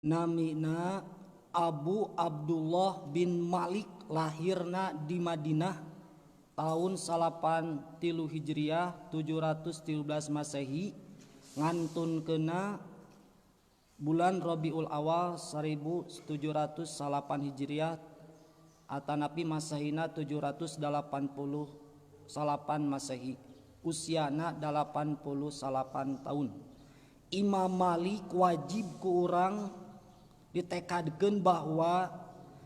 Namina Abu Abdullah bin Malik, lahirna di Madinah tahun 83 Hijriah 713 Masehi, ngantun kena bulan Rabiul Awal 1708 Hijriah atanapi Masehina 788 Masehi, usiana 88 tahun. Imam Malik wajib ku urang ditekadkeun bahwa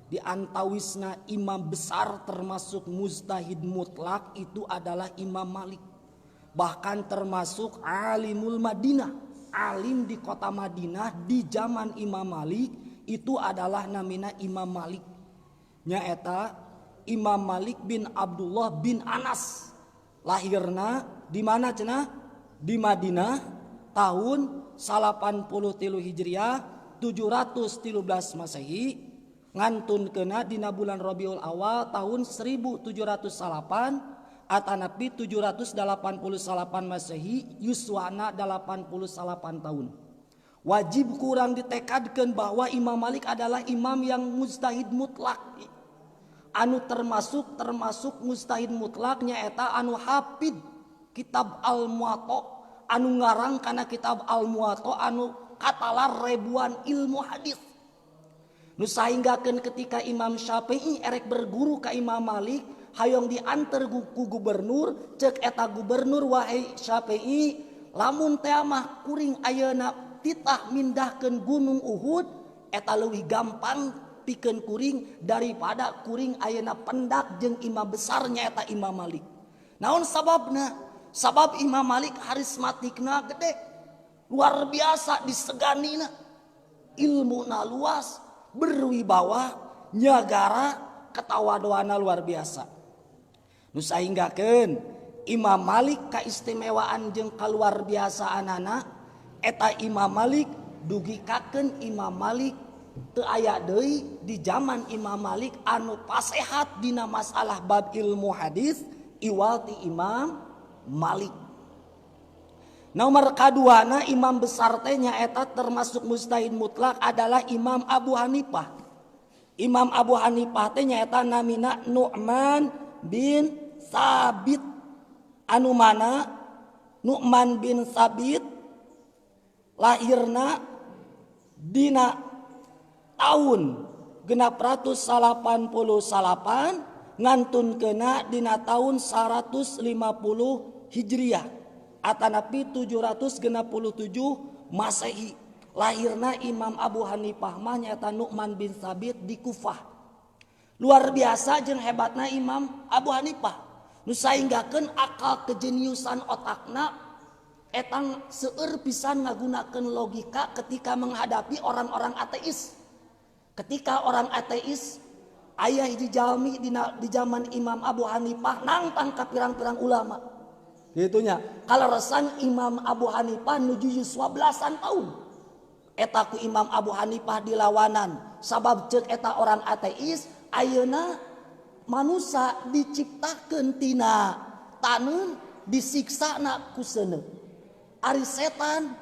di antawisna imam besar termasuk mujtahid mutlak itu adalah Imam Malik. Bahkan termasuk alimul Madinah, alim di kota Madinah di zaman Imam Malik itu adalah namina Imam Malik. Nyaeta Imam Malik bin Abdullah bin Anas, lahirna di mana cenah? Di Madinah tahun 83 Hijriah 713 Masehi, ngantun kena dina bulan Rabiul Awal tahun 1708 atanapi 788 Masehi, yuswana 88 tahun. Wajib kurang ditekadkan bahwa Imam Malik adalah imam yang mujtahid mutlak. Anu termasuk mujtahid mutlaknya eta anu hafid kitab Al-Muwatta, anu ngarang kana kitab Al-Muwatta anu katalar ribuan ilmu hadis. Nu sahinggakeun ketika Imam Syafi'i erek berguru ka Imam Malik, hayong diantar ku gubernur, cek eta gubernur, wahai Syafi'i, lamun teh mah kuring ayeuna titah mindahkeun gunung Uhud, eta leuwih gampang pikeun kuring daripada kuring ayeuna pendak jeung imam besarnya eta Imam Malik. Naon sababna? Sabab Imam Malik harismatikna gede, luar biasa diseganina, ilmuna luas, berwibawa, nyagara, ketawadoana luar biasa. Nu sahinggakeun Imam Malik kaistimewaan jeung kaluar biasa anana eta Imam Malik dugikakeun Imam Malik teu aya deui di zaman Imam Malik anu pasehat dina masalah bab ilmu hadis iwal ti Imam Malik. Nomor kaduana imam besar teh nyaeta termasuk mujtahid mutlak adalah Imam Abu Hanifah. Imam Abu Hanifah teh nyaeta namina Nu'man bin Sabit. Anu mana Nu'man bin Sabit lahirna dina tahun 688 ngantun kena dina tahun 150 Hijriah atanapi 767 Masehi. Lahirna Imam Abu Hanifah mah nyaeta Nu'man bin Sabit di Kufah. Luar biasa jeung hebatna Imam Abu Hanifah. Nu sahinggakeun akal kejeniusan otakna etang seueur pisan ngagunakeun logika ketika menghadapi orang-orang ateis. Ketika orang ateis aya hiji jalmi di zaman Imam Abu Hanifah nantang ka pirang-pirang ulama. Gitunya. Kaleresan Imam Abu Hanifah nuju yuswa belasan tahun. Eta ku Imam Abu Hanifah dilawanan. Sabab ceuk eta orang ateis, ayeuna manusia diciptakeun tina taneuh disiksana ku seuneu. Ari setan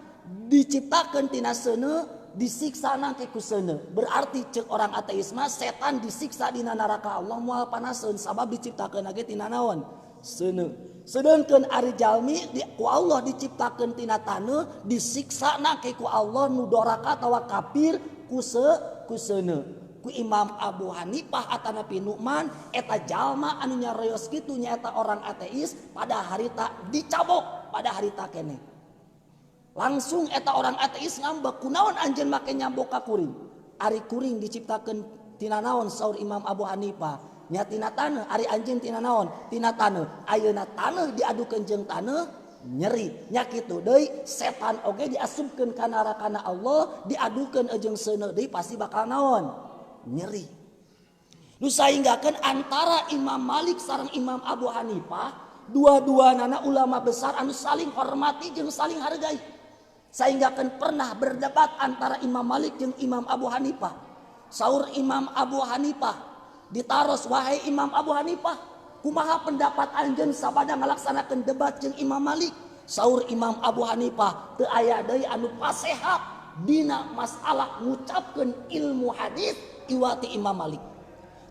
diciptakeun tina seuneu disiksana ke ku seuneu. Berarti ceuk orang ateis mah setan disiksa dina neraka Allah moal panaseun sabab diciptakeun ge tina naon? Seuneu. Sedangkan ari jalmi ku Allah diciptakeun tina taneuh disiksana ke ku Allah nu doraka atawa kafir ku seuneu. Ku Imam Abu Hanifah atanapi Nu'man eta jalma anu nyarayos kitu nyaeta orang ateis pada harita dicabok pada harita keneh. Langsung eta orang ateis ngambek, kunaon anjeun make nyambok ka kuring? Ari kuring diciptakeun tina naon saur Imam Abu Hanifah? Nya tina taneuh. Ari anjeun tina naon? Tina taneuh. Ayeuna taneuh diadukeun jeung taneuh nyeri. Nya kitu deui setan oge diasupkeun ka narakana Allah, diadukeun jeung seuneu deui pasti bakal naon? Nyeri. Nu sahinggakeun antara Imam Malik sareng Imam Abu Hanifah dua-duana ulama besar anu saling hormati jeung saling hargai. Sehinggakeun pernah berdebat antara Imam Malik jeung Imam Abu Hanifah. Saur Imam Abu Hanifah ditaros, wahai Imam Abu Hanifah, kumaha pendapat anjeun sabada ngalaksanakeun debat jeung Imam Malik? Saur Imam Abu Hanifah, teu aya deui anu pasehat dina masalah ngucapkeun ilmu hadis iwati Imam Malik.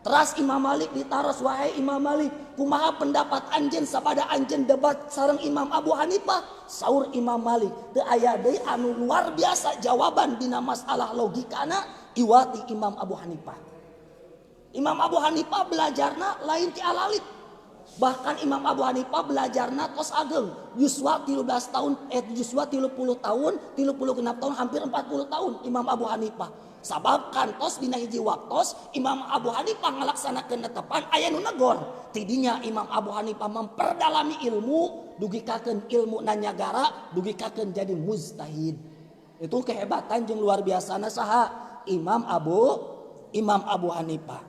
Teras Imam Malik ditaros, wahai Imam Malik, kumaha pendapat anjeun sabada anjeun debat sareng Imam Abu Hanifah? Saur Imam Malik, teu aya deui anu luar biasa jawaban dina masalah logikana iwati Imam Abu Hanifah. Imam Abu Hanifah belajarna lain ti alalit. Bahkan Imam Abu Hanifah belajarna tos ageng, yuswa 13 tahun, yuswa 30 tahun, 36 tahun, hampir 40 tahun Imam Abu Hanifah. Sabab kantos dina hiji waktos Imam Abu Hanifah ngalaksanakeun netepan aya nu negor. Tidinya Imam Abu Hanifah memperdalami ilmu, dugikakeun ilmu nanyagara, dugikakeun jadi mujtahid. Itu kehebatan jeung luar biasana saha Imam Abu Hanifah.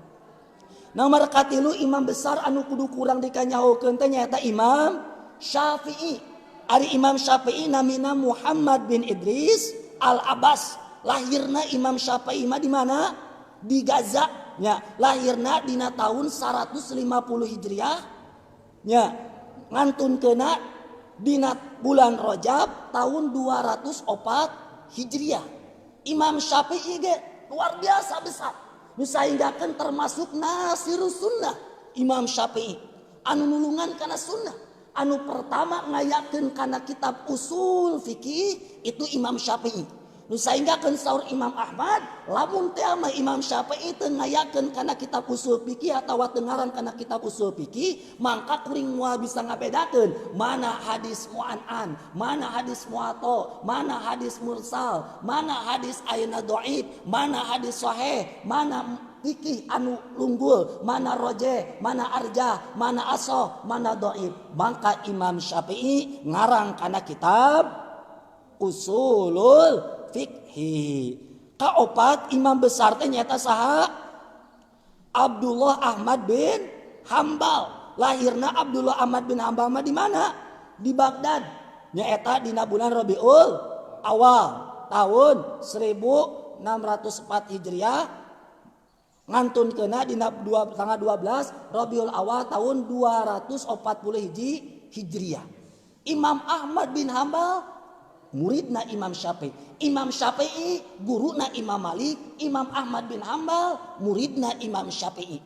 Nomor katilu imam besar anu kudu kurang dikanyahokeun teh nyaeta Imam Syafi'i. Ari Imam Syafi'i namina Muhammad bin Idris Al-Abbas. Lahirna Imam Syafi'i mah di mana? Di Gaza. Nya, lahirna dina tahun 150 Hijriah. Nya, ngantunkeuna dina bulan Rajab tahun 204 Hijriah. Imam Syafi'i ge luar biasa besar. Nu sainggakeun termasuk nasirus sunnah. Imam Syafi'i anu nulungan kana sunnah. Anu pertama ngayakeun kana kitab usul fikih itu Imam Syafi'i. Nu sainggakeun saur Imam Ahmad, lamun teh mah Imam Syafi'i teu ngayakeun kana kitab usul fikih atawa teu ngaran kana kitab usul fikih, mangka kuring moal bisa ngabedakeun mana hadis mu'an'an, mana hadis mu'atha, mana hadis mursal, mana hadis ayeuna dhaif, mana hadis sahih, mana fikih anu lunggul, mana rojeh, mana arjah, mana asoh, mana dhaif. Mangka Imam Syafi'i ngarang kana kitab usulul fikhi. Kaopat imam besar teh nyata saha? Abdullah Ahmad bin Hambal. Lahirna Abdullah Ahmad bin Hambal mah di mana? Di Baghdad. Nyaeta dina bulan Rabiul Awal tahun 1604 Hijriah. Ngantunkeuna dina tanggal 12 Rabiul Awal tahun 240 Hijriah. Imam Ahmad bin Hambal muridna Imam Syafi'i. Imam Syafi'i guruna Imam Malik. Imam Ahmad bin Hambal muridna Imam Syafi'i.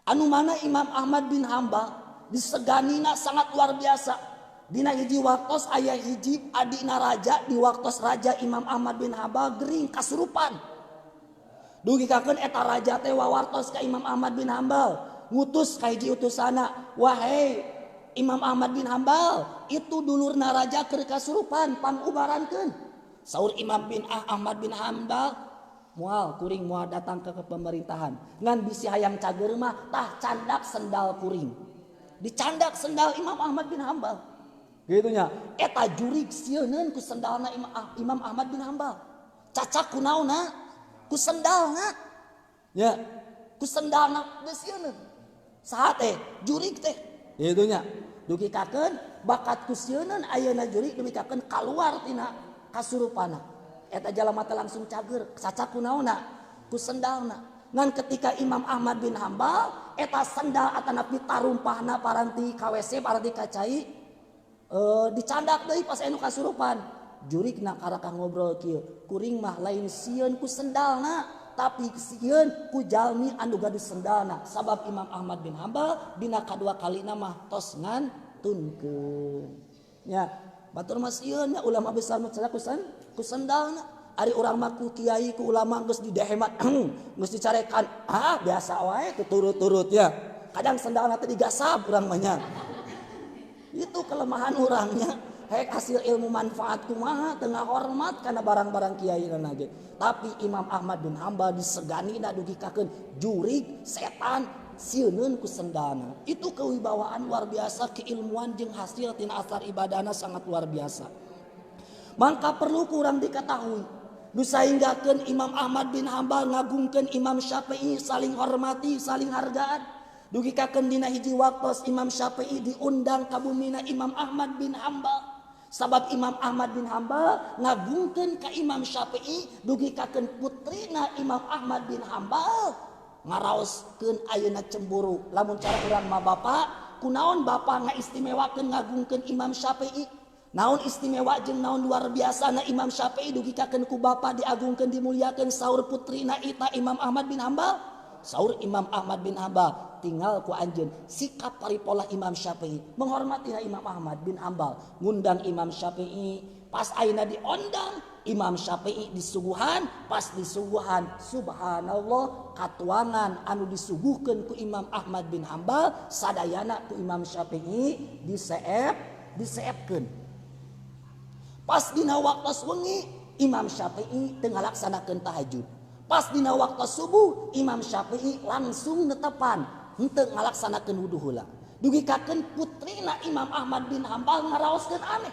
Anu mana Imam Ahmad bin Hambal diseganina sangat luar biasa. Dina hiji waktos aya hiji adina raja di waktos raja Imam Ahmad bin Hambal gering kasurupan. Dugikakeun eta raja teh wawartos ka Imam Ahmad bin Hambal, ngutus ka hiji utusana, wahai Imam Ahmad bin Hambal, itu dulurna raja keur kasurupan pangubarankeun. Saur Imam bin Ahmad bin Hambal, moal kuring moal datang ke pemerintahan. Ngan bisi hayang cager mah tah candak sendal kuring. Dicandak sendal Imam Ahmad bin Hambal. Gitu nya. Eta jurig sieunneun ku sendalna Imam Ahmad bin Hambal. Cacak ku naonna? Ku sendalna. Ya, ku sendalna geus sieunneun. Saha teh? Jurig teh. Gitu nya. Dugikakeun bakat kusieunun ayeuna jurig dugikakeun kaluar tina kasurupana. Eta jalema teh langsung cager, cacak kunaonna? Ku sendalna. Ngan ketika Imam Ahmad bin Hambal eta sendal atanapi tarumpahna paranti KWC paranti kacai dicandak deui pas anu kasurupan. Jurigna karaka ngobrol kieu, kuring mah lain sieun ku sendalna, tapi sieun ku jalmi anu gaduh sendalna. Sabab Imam Ahmad bin Hambal dina kadua kalina mah tos ngantunkeun. Nya, batur mah sieun nya ulama besar mah ku sendalna. Ari urang mah ku kiai ku ulama geus didehemat, geus dicarekan. Ah, biasa wae tuturut-turut ya. Kadang sendalna teh digasab urang mah nya. Itu kelemahan urangnya. Hek hasil ilmu manfaat kumaha tengah hormat karena barang-barang kiai na ge. Tapi Imam Ahmad bin Hambal diseganina dugikakeun jurig setan sieunneun ku sendalna. Itu kewibawaan luar biasa, keilmuan jeung hasil tina asar ibadahna sangat luar biasa. Mangka perlu kurang diketahui nu sainggakeun Imam Ahmad bin Hambal ngagungkeun Imam Syafi'i, saling hormati, saling hargaan. Dugikakeun dina hiji waktos Imam Syafi'i diundang ka bumina Imam Ahmad bin Hambal. Sabab Imam Ahmad bin Hambal ngagungkeun ka Imam Syafi'i, dugikakeun putrina Imam Ahmad bin Hambal ngaraoskeun ayeuna cemburu. Lamun cara urang mah bapak, kunaon bapak ngaistimewakeun ngagungkeun Imam Syafi'i? Naon istimewa jeung naon luar biasa na Imam Syafi'i dugikakeun ku bapa diagungkeun dimuliakeun saur putrina ita Imam Ahmad bin Hambal. Saur Imam Ahmad bin Hambal, tinggal ku anjeun sikap paripola Imam Syafi'i menghormati Imam Ahmad bin Hambal, ngundang Imam Syafi'i pas ayeuna diondang Imam Syafi'i disuguhan, pas disuguhan subhanallah katuangan anu disuguhkeun ku Imam Ahmad bin Hambal sadayana ku Imam Syafi'i diseepkeun. Pas dina waktu wengi Imam Syafi'i teu ngalaksanakeun tahajud. Pas dina waktu subuh Imam Syafi'i langsung netepan henteu ngalaksanakeun wudu heula. Dugikakeun putrina Imam Ahmad bin Hambal ngaraoskeun aneh.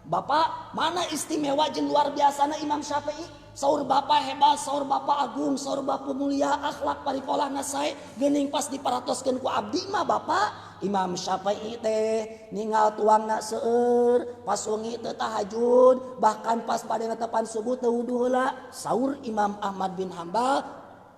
Bapak, mana istimewa jeung luar biasana Imam Syafi'i? Saur bapak hebat, saur bapak agung, saur bapak mulia, akhlak paripolahna sae, geuning pas diparatoskeun ku abdi mah bapak. Imam Syafi'i teh ningal tuangna seueur, pas wengi teu tahajud, bahkan pas pada netepan subuh teu wudu heula. Saur Imam Ahmad bin Hambal,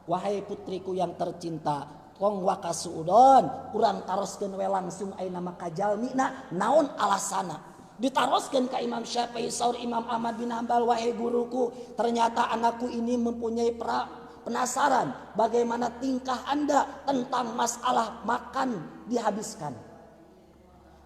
wahai putriku yang tercinta, tong wakasuudon, urang taroskeun we langsung ayeuna mah ka jalmina, naon alasana? Ditaroskeun ka Imam Syafi'i. Saur Imam Ahmad bin Hambal, wahai guruku, ternyata anakku ini mempunyai penasaran bagaimana tingkah Anda tentang masalah makan dihabiskan.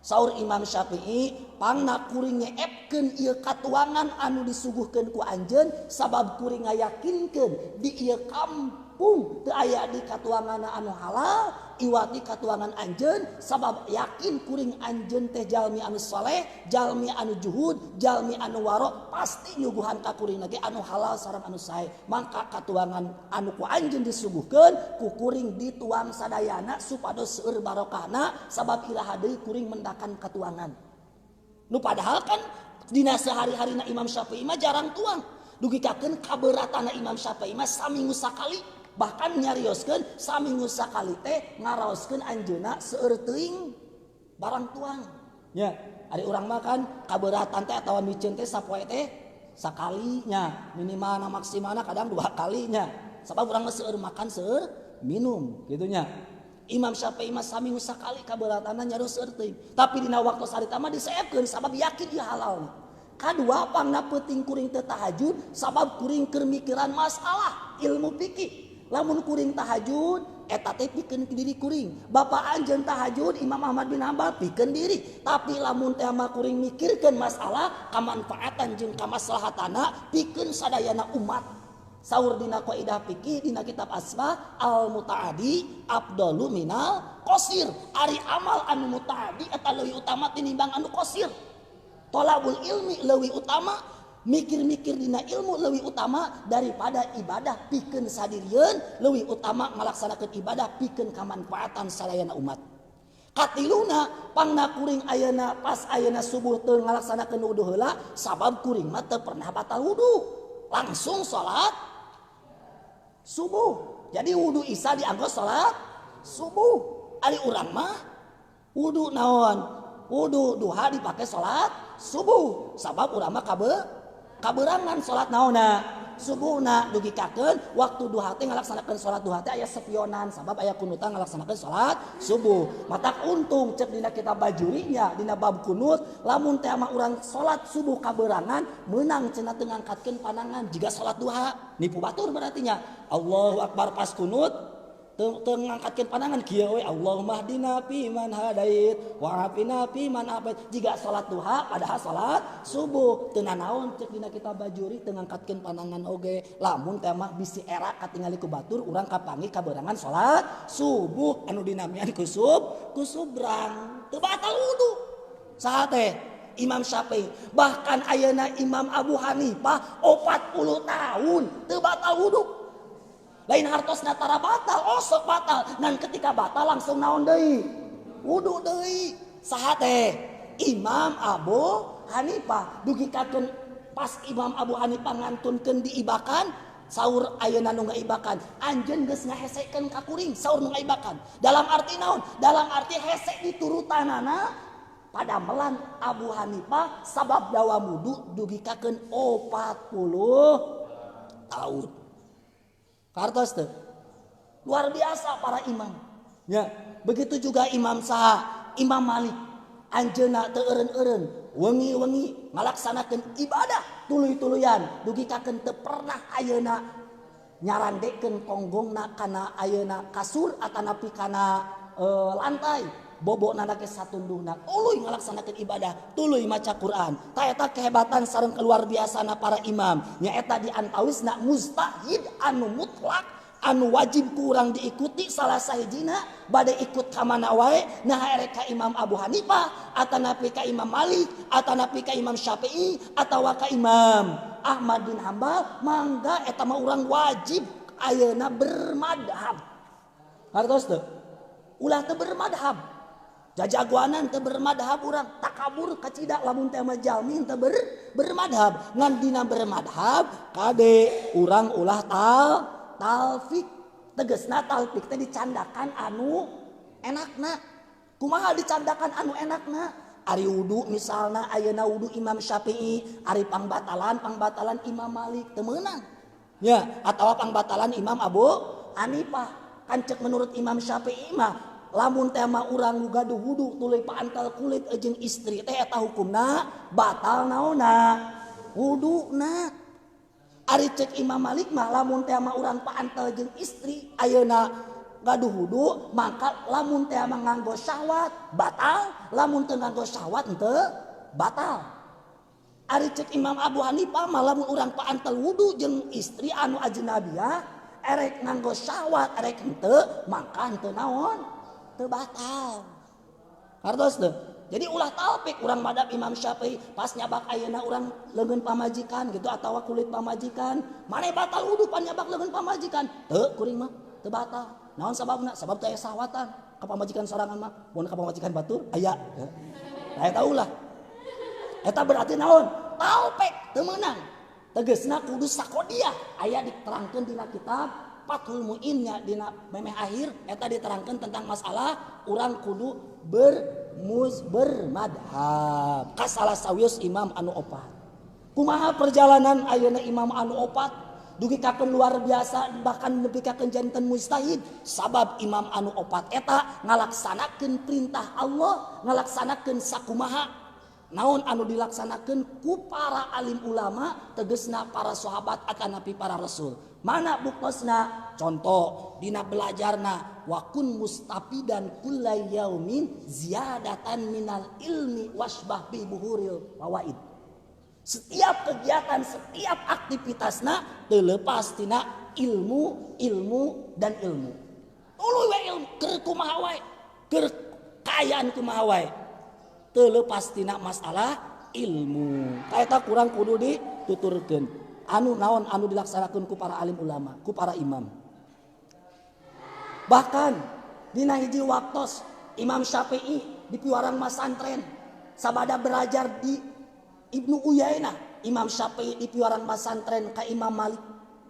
Saur Imam Syafi'i, pangna kuring ngeepkeun ieu katuangan anu disuguhkeun ku anjeun sabab kuring ngayakinkeun di ieu kampung teu aya di katuanganna anu halal, iwati katuangan anjeun sabab yakin kuring anjeun teh jalmi anu saleh, jalmi anu juhud, jalmi anu waro, pasti nyuguhan ka kuring lagi anu halal sareng anu sae. Mangka katuangan anu ku anjeun disuguhkeun ku kuring dituang sadayana supados seueur barokahna sabab ilaha deui kuring mendakan katuangan. Nu padahal kan dina sehari-harina Imam Syafi'i mah jarang tuang. Dugikakeun kabeuratana Imam Syafi'i mah saminggu sakali. Bahkan nyarioskeun saminggu sakali teh ngaraoskeun anjeunna seueur teuing barang tuang. Nya, ari urang mah kan kabeuratan teh atawa miceun teh sapoe teh sakali nya, minimalna maksimalna kadang 2 kali nya. Sabab urang mah seueur makan seueur minum kitu nya. Imam Syafi'i mah saminggu sakali kabeuratana nyarios seueur teuing. Tapi dina waktu sarita mah diseepkeun sabab yakin ieu halal. Kadua pangna peuting kuring teu tahajud sabab kuring keur mikiran masalah ilmu fikih. Lamun kuring tahajud eta teh pikeun diri kuring. Bapak anjeun tahajud Imam Ahmad bin Hambal pikeun diri. Tapi lamun teh mah kuring mikirkeun masalah kamanfaatan jeung kamaslahatana pikeun sadayana umat. Saur dina qaidah fikih dina kitab Asma al mutaadi afdalu minal qasir. Ari amal anu mutaadi eta leuwih utama tinimbang anu qasir. Thalabul ilmi leuwih utama, mikir-mikir dina ilmu leuwih utama daripada ibadah pikeun sadirieun, leuwih utama ngalaksanakeun ibadah pikeun kamanfaatan salayana umat. Katiluna pangna kuring ayeuna pas ayeuna subuh teu ngalaksanakeun wudu heula sabab kuring mah teu pernah batal wudu. Langsung salat subuh. Jadi wudu isya dianggap salat subuh. Ari urang mah wudu naon? Wudu duha dipakai salat subuh. Sabab urang mah kaberangan salat naonna subuhna dugikakeun waktu duha teh ngalaksanakeun salat duha teh aya sepionan sabab aya kunutan ngalaksanakeun salat subuh. Matak untung cek dina kitab Bajurinya dina bab kunut lamun teh mah urang salat subuh kaberangan meunang cenah teu ngangkatkeun pandangan jiga salat duha. Nipu batur berarti nya Allahu Akbar pas kunut teu ngangkatkeun pandangan kieu we Allahumma hdina fi man hadait wa afina fi man afait. Jiga salat duha padahal salat subuh teu nanaon cek dina kitab Bajuri teu ngangkatkeun pandangan oge. Lamun teh mah bisi era katingali ku batur urang kapanggih kaberangan salat subuh anu dinamian kusubrang teu batal wudu. Saha teh Imam Syafi'i, bahkan ayeuna Imam Abu Hanifah 40 tahun teu batal wudu. Lain hartosna tara batal, sok batal. Dan ketika batal langsung naon deui? Wudu deui. Saha teh? Imam Abu Hanifah. Dugikakeun pas Imam Abu Hanifah ngantunkeun diibakan, saur ayeuna nu ngaibakan, anjeun geus ngahesekeun ka kuring saur nu ngaibakan. Dalam arti naon? Dalam arti hese diturutanana pada melan Abu Hanifah sabab dawa wudu dugikakeun 40 tahun. Kartos tuh luar biasa para imam. Ya, begitu juga Imam Imam Malik. Anjeuna teu eureun-eureun wengi-wengi ngalaksanakeun ibadah tuluy-tuluyan dugi ka teu pernah ayeuna nyarandekeun konggongna kana ayeuna kasur atanapi kana lantai bobona ge satunduhna tuluy ngalaksanakeun ibadah tuluy maca Quran ta eta kehebatan sareng keluar biasana para imam nyaeta di antawisna mustahid anu mutlak anu wajib kurang diikuti salah sahijina bade ikut ka mana wae nah erek ka Imam Abu Hanifah atanapi ka Imam Malik atanapi ka Imam Syafi'i atawa ka Imam Ahmad bin Hambal mangga eta mah urang wajib ayeuna bermadhab hartos teu ulah teu bermadhab jajagoanan teu bermadhab urang takabur kacida lamun teh mah jalmi teu bermadhab ngan dina bermadhab kade urang ulah talfik tegesna talfik teh dicandakan anu enakna kumaha dicandakan anu enakna ari wudu misalna ayeuna wudu Imam Syafi'i ari pangbatalan Imam Malik teu meunang nya atawa pangbatalan Imam Abu Hanifah kan cek menurut Imam Syafi'i mah lamun teh mah urang gaduh wudu tuluy paantal kulit jeung istri teh eta hukumna batal naonna wuduna. Ari cek Imam Malik mah lamun teh mah urang paantel jeung istri ayeuna gaduh wudu maka lamun teh mah nganggo syahwat batal lamun teu nganggo syahwat henteu batal. Ari cek Imam Abu Hanifah mah lamun urang paantel wudu jeung istri anu ajnabiyah erek nganggo syahwat erek henteu maka henteu naon teu batal. Hartos teu jadi ulah talpik urang madhab Imam Syafi'i pas nyabak ayeuna urang leungeun pamajikan gitu atawa kulit pamajikan mane batal wudu pan nyabak leungeun pamajikan teu kuring mah teu batal naon sababna sabab teh sahwatan ka pamajikan sorangan mah mun ka pamajikan batur aya eta ulah eta berarti naon talpik teu meunang tegasna kudu sakodiah aya diterangkeun dina kitab Fathul Mu'in nya dina memeh akhir eta diterangkeun tentang masalah urang kudu bermadhab ka salah sawios imam anu opat. Kumaha perjalanan ayeuna imam anu opat dugi kakeun luar biasa bahkan nepi ka janten mustahid sabab imam anu opat eta ngalaksanakeun perintah Allah ngalaksanakeun sakumaha naon anu dilaksanakeun ku para alim ulama tegesna para sahabat atanapi para rasul. Mana buktosna contoh dina belajarna wa kun mustafidan kullal yaumin ziyadatan minal ilmi wasbah bi buhuril fawaid. Setiap kegiatan setiap aktivitasna teu leupas tina ilmu dan ilmu. Tuluy we ilmu keur kumaha wae keur kayaan kumaha wae teu leupas tina masalah ilmu. Kaeta kurang kudu dituturkeun. Anu naon anu dilaksanakeun ku para alim ulama, ku para imam. Bahkan dina hiji waktos Imam Syafi'i di piwarang masantren sabada belajar di Ibnu Uyainah, Imam Syafi'i di piwarang masantren ka Imam Malik.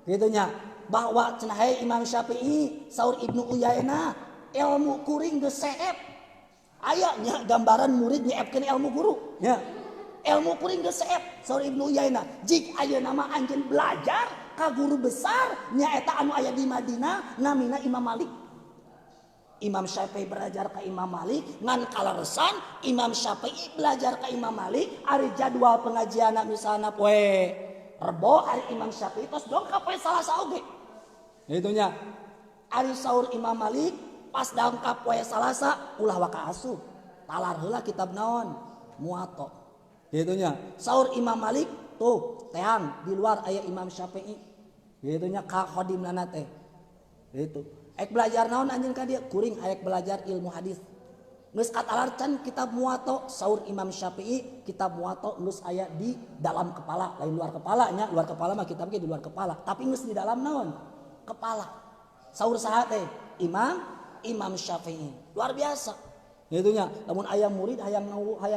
Kitu nya bahwa cenah Imam Syafi'i saur Ibnu Uyainah ilmu kuring geus seep. Aya nya gambaran murid nyeepkeun ilmu guru nya. Ilmu kuring geus seep saur Ibnu Uyainah jik ayeuna mah anjeun belajar ka guru besar nyaeta anu aya di Madinah namina Imam Malik. Imam Syafi'i belajar ka Imam Malik ngan kaleresan Imam Syafi'i belajar ka Imam Malik ari jadwal pengajianna misalna poe Rebo ari Imam Syafi'i tos dong ka poe Salasa oge. Kitu nya. Ari saur Imam Malik pas dalam ka poe Salasa ulah waka asuh. Talar heula kitab naon? Muwatta. Gitunya saur Imam Malik tuh teang di luar aya Imam Syafi'i gitunya ka khodimna teh gitu ek belajar naon anjeun ka dieu kuring aek belajar ilmu hadis geus katalar can kitab Muwatta saur Imam Syafi'i kitab Muwatta geus aya di dalam kepala lain luar kepala nya luar kepala mah kitab ge di luar kepala tapi geus di dalam naon kepala saur saha teh Imam Syafi'i luar biasa. Gitunya, lamun aya murid hayang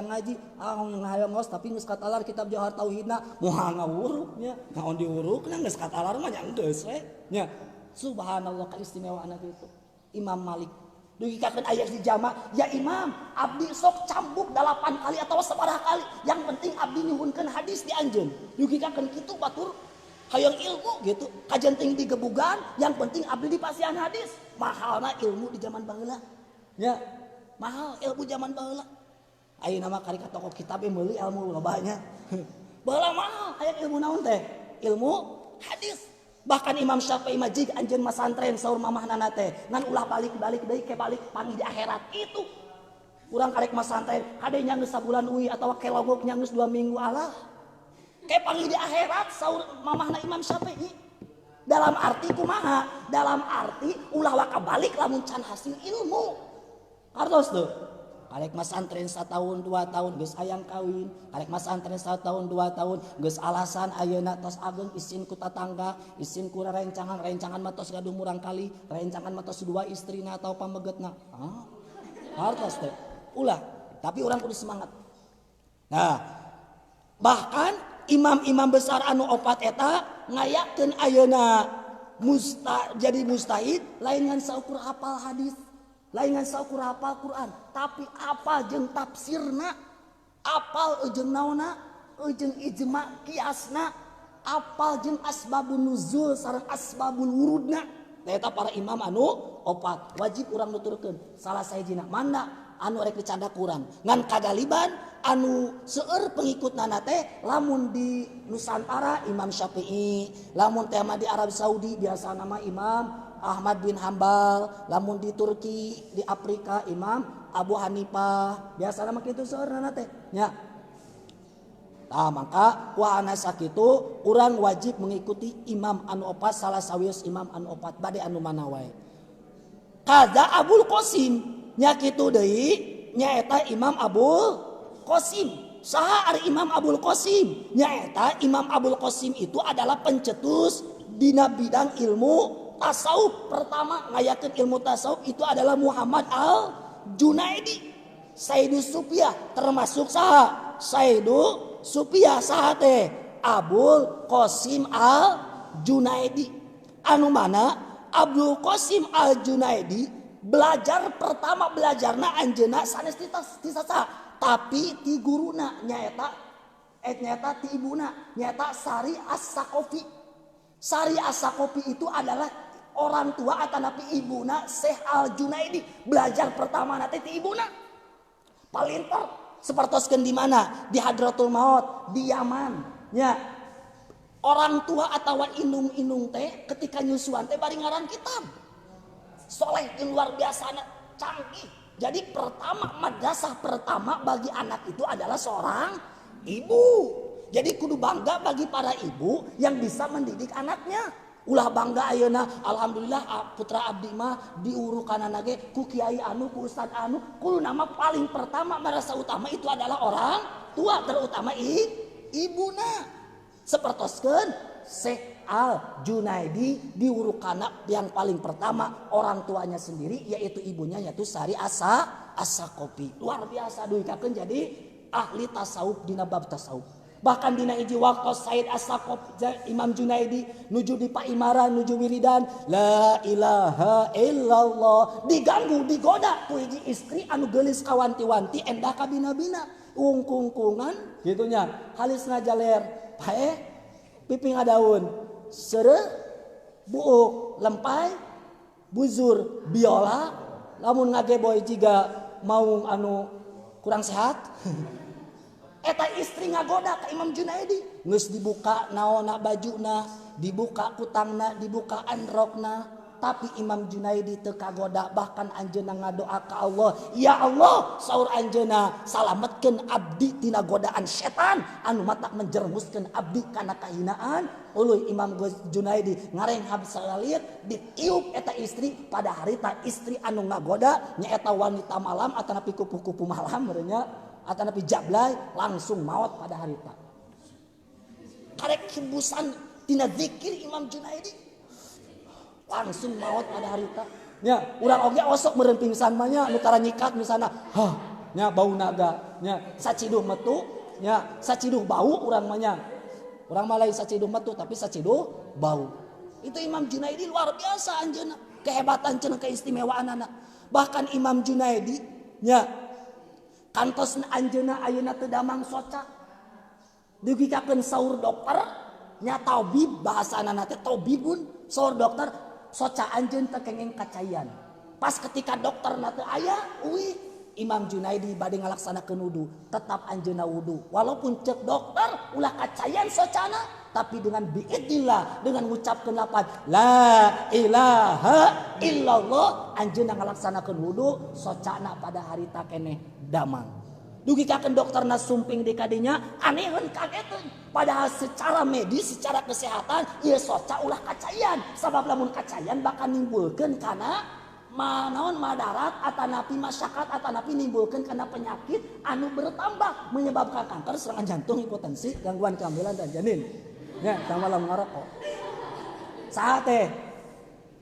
ngaji, hayang ngos tapi geus katalar kitab Jauhar Tauhidna moal ngawuruk nya. Naon diurukna geus katalar mah nya geus we. Nya. Subhanallah kaistimewaanna kitu. Imam Malik dugi kakeun aya di jama, ya Imam, abdi sok cambuk 8 kali atau sabaraha kali. Yang penting abdi nyuhunkeun hadis di anjeun. Dugi kakeun kitu batur hayang ilmu gitu. Kajenting digebugan, yang penting abdi dipasihan hadis. Mahalna ilmu di zaman baheula. Ya. Mahal ilmu zaman baheula. Ayeuna mah kari ka toko kitab meuli ilmu lobanya. Baheula mah aya ilmu naon teh? Ilmu hadis. Bahkan Imam Syafi'i mah jig anjeun masantren saur mamahna teh ngan ulah balik-balik deui ke balik panggih di akhirat itu. Urang karek masantren kadenya geus sabulan uwi atawa kelogoknya geus 2 minggu alah. Ke panggih di akhirat saur mamahna Imam Syafi'i. Dalam arti kumaha? Dalam arti ulah waka balik lamun can hasil ilmu. Artos tuh. Karek masantren 1 tahun 2 tahun geus hayang kawin, karek masantren 1 tahun 2 tahun geus alasan ayeuna tos ageng isin ku tatangga, isin ku rencangan mah tos gaduh murang kali, rencangan mah tos 2 istrina atau pamegetna. Hartos teh. Ulah, tapi orang kudu semangat. Nah, bahkan imam-imam besar anu opat eta ngayakeun ayeuna jadi mustahid lain ngan saukur hafal hadis. Laingan saukur hafal Quran, tapi apal jeung tafsirna, apal jeung naona, jeung ijma kiasna, apal jeung asbabun nuzul sareng asbabul wurudna. Eta para imam anu opat wajib urang nuturkeun salah sahijina manda anu rek dicanda kurang. Ngan kadaliban anu seueur pengikutna teh lamun di Nusantara Imam Syafi'i, lamun teh di Arab Saudi biasa nama Imam Ahmad bin Hambal, lamun di Turki, di Afrika Imam Abu Hanifah, biasa nama kitu seueurna teh nya. Tah mangka ku ana sakitu urang wajib mengikuti imam anu opat salah sawios imam anu opat bade anu mana wae. Kada Abul Qasim nya kitu deui nya eta Imam Abul Qasim. Saha ari Imam Abul Qasim? Nya eta Imam Abul Qasim itu adalah pencetus dina bidang ilmu tasawuf. Pertama ngayakeun ilmu tasawuf itu adalah Muhammad Al-Junaidi. Sayyidu Sufyah termasuk saha? Sayyidu Sufyah saha teh? Abul Qasim Al-Junaidi. Anu mana Abdul Qasim Al-Junaidi belajar pertama belajarna anjeunna sanes ti saha? Tapi ti guruna nyaeta ti ibuna nyaeta Sari As-Saqafi. Sari As-Saqafi itu adalah orang tua atanapi ibuna Syekh Al-Junaidi. Belajar pertama nanti ti ibuna. Palinter sepertoskeun di mana? Di Hadratul Maut, di Yaman. Nya. Orang tua atawa indung-indung teh ketika nyusuan teh bari ngaran kitab. Soleh yang luar biasa canggih. Jadi pertama madrasah pertama bagi anak itu adalah seorang ibu. Jadi kudu bangga bagi para ibu yang bisa mendidik anaknya. Ulah bangga ayeuna alhamdulillah putra abdi mah diurukanana ge ku kiai anu ku ustad anu kudu nama paling pertama madrasah utama itu adalah orang tua terutama ibuna. Sepertoskeun Syekh Al-Junaidi diurukana yang paling pertama orang tuanya sendiri yaitu ibunya yaitu Sari As-Saqafi. Luar biasa duikakeun jadi ahli tasawuf dina bab tasawuf. Bahkan dina hiji waktu Said As-Saqafi Imam Junaidi nuju di Paimara nuju wiridan la ilaha illallah diganggu digoda ku hiji istri anu geulis kawanti-wanti endah ka bina-bina ungkungkungan gitunya halisna jaler pae piping adaun sere buuk lempai buzur biola lamun ngageboy jiga mau anu kurang sehat eta istri ngagoda ka Imam Junaidi geus dibuka naonna bajuna dibuka kutangna dibuka androkna tapi Imam Junaidi teu kagoda bahkan anjeunna ngadoa ka Allah ya Allah saur anjeunna salametkeun abdi tina godaan setan anu matak menjermuskeun abdi kana kahinaan uluy Imam Junaidi ngarenghab salalir ditiup eta istri pada harita istri anu ngagoda nyaeta wanita malam atanapi kupu-kupu malam merenya atanapi jablay langsung maot pada harita karek hembusan tina zikir Imam Junaidi langsung maut pada harita. Nya, urang oge osok meureun pingsan mah nya anu tara nyikat misalna. Hah, nya bau naga, nya saciduh metu, nya saciduh bau urang mah nya. Urang mah lain saciduh metu tapi saciduh bau. Itu Imam Junaidi luar biasa anjeunna, kehebatan cenah keistimewaanana. Bahkan Imam Junaidi nya kantos anjeunna ayeuna teu damang soca. Dugikakeun saur dokter nya tabib bahasanana teh tabibun saur dokter soca anjeun teu kenging kacayan. Pas ketika dokter na teu aya, uih Imam Junaidi bade ngalaksanakeun wudu, tetap anjeunna wudu. Walaupun cek dokter ulah kacayan socana, tapi dengan biidznillah, dengan ngucapkeun lafaz la ilaha illallah, anjeunna ngalaksanakeun wudu, socana pada harita keneh damang. Dugi kakeun dokterna sumping di kadinya, anehun kageteun. Padahal secara medis, secara kesehatan, ieu soca ulah kacayan. Sabab lamun kacayan bakal nimbulkeun kana manaon madarat atanapi masyarakat atanapi nimbulkeun karena penyakit anu bertambah menyebabkan kanker, serangan jantung, hipertensi, gangguan kehamilan dan janin. Ya, tambah lamun ngarokok. Saha teh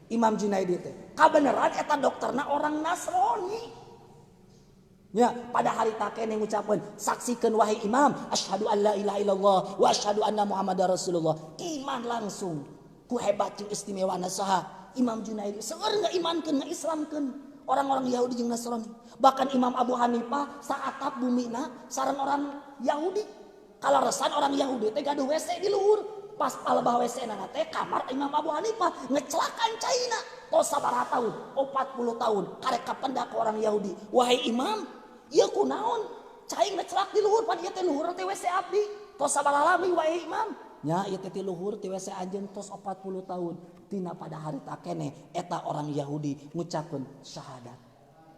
Imam Junaidi teh kabeneran eta dokterna orang Nasrani. Ya, pada hari takene ngucapkeun saksikeun wahai imam asyhadu alla ilaha illallah wa asyhadu anna muhammadar rasulullah. Iman langsung ku hebat jeung istimewana saha Imam Junaidi seueur ngaimankeun ngaislamkeun orang-orang Yahudi jeung Nasrani. Bahkan Imam Abu Hanifah saatap bumina sareng orang Yahudi. Kalaresan orang Yahudi teh gaduh WC di luhur. Pas palebah WC na teh kamar Imam Abu Hanifah ngecelakan caina. Tos sabaraha taun? 40 tahun karek kapendak orang Yahudi. Wahai imam, ieu kunaon? Cai ngecelak di luhur pan ieu teh luhur teh WC abdi. Tos sabaraha lami wahai imam? Nya ieu teh ti luhur ti WC anjeun tos 40 tahun. Tina pada hari takene eta orang Yahudi ngucapkeun syahadat.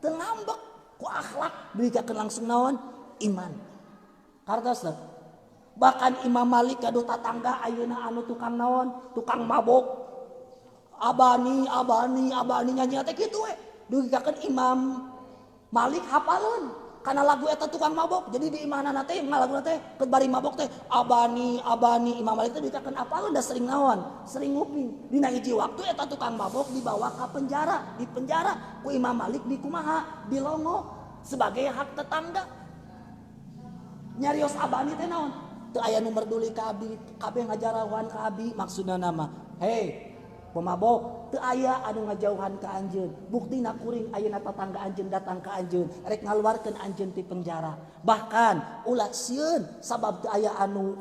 Teu ngambek ku akhlak dibikakeun langsung naon? Iman. Kartos bahkan Imam Malik gaduh tatangga ayeuna anu tukang naon? Tukang mabok. Abani nyanyi teh kitu we. Dibikakeun Imam Malik hafaleun. Karena lagu eta tukang mabok, jadi di imanana teh ngalagu teh ket bari mabok teh abani Imam Malik teh dikakeun apalun da sering naon, sering nguping. Dina hiji waktu eta tukang mabok dibawa ka penjara, di penjara ku Imam Malik di kumaha, di longo sebagai hak tetangga. Nyarios abani teh naon? Teu aya nu merduli ka abdi, kabeh ngajarawan ka abdi, maksudna nama. Hei, pemabok teu aya anu ngajauhan ka anjeun. Buktina kuring ayeuna tetangga anjeun datang ka anjeun rek ngaluarkeun anjeun ti penjara. Bahkan ulah sieun sabab teu aya anu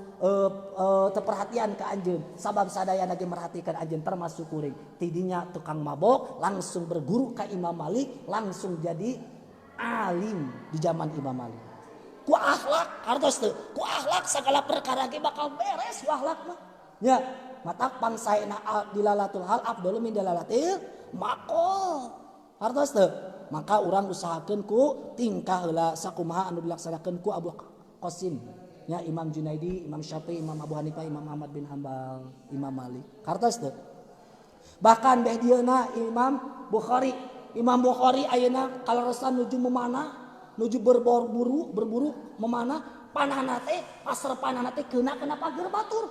teu perhatian ka anjeun. Sabab sadayana ge merhatikeun anjeun termasuk kuring. Tidinya tukang mabok langsung berguru ka Imam Malik, langsung jadi alim di zaman Imam Malik. Ku akhlak hartos teu? Ku akhlak segala perkara ge bakal beres ku akhlak mah. Ya, mata pangsaena dilalatul hal afdalu min dalalatil maqal. Hartos teu? Maka urang usahakeun ku tingkah heula sakumaha anu dilaksanakeun ku Abu Qasim. Ya, Imam Junaidi, Imam Syafi'i, Imam Abu Hanifah, Imam Ahmad bin Hambal, Imam Malik. Hartos teu? Bahkan beh dieuna Imam Bukhari. Imam Bukhari ayeuna kalaresan nuju memanah, nuju berburu memanah, panahna teh pasar panahna teh keuna pager batur.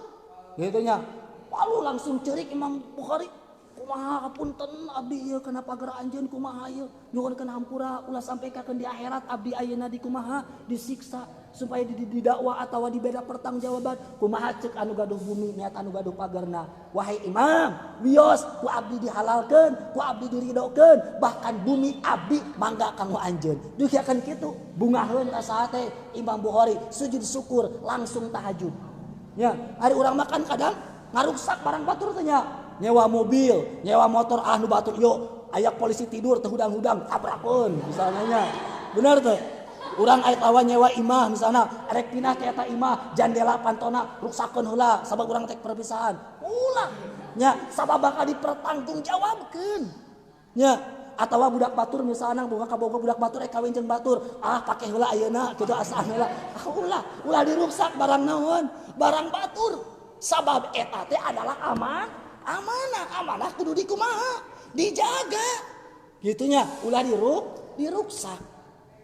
Gitu nya. Lalu langsung cerik Imam Bukhari, kumaha hapunten abdi ieu kana pager anjeun kumaha ieu nyuwunkeun hampura ulah sampekakeun di akhirat abdi ayeuna di kumaha disiksa supaya didakwa atawa dibeda pertanggungjawaban kumaha ceuk anu gaduh bumi niat anu gaduh pagerna. Wahai imam, wios ku abdi dihalalkeun, ku abdi diridokeun, bahkan bumi abdi mangga kanggo anjeun. Dugiakeun kitu bungaheun ka saha teh Imam Bukhari sujud syukur langsung tahajud. Ya, hari urang makan kadang ngaruksak barang batur teh nya. Nyewa mobil, nyewa motor anu batur yuk ayak polisi tidur teh hudang-hudang tabrakeun misalnya nya. Bener teh? Urang aya tawa nyewa imah misalnya rek pinah ke eta imah jandela pantona ruksakeun heula sabab urang tek perpisahan. Ulah nya sabab bakal dipertanggungjawabkeun. Nya atawa budak batur misalnya boga kaboga budak batur kawin jeung batur pake heula ayeuna kitu asa heula ulah diruksak barang naon barang batur sabab eta teh adalah amanah kudu dikumaha dijaga gitunya ulah diruksak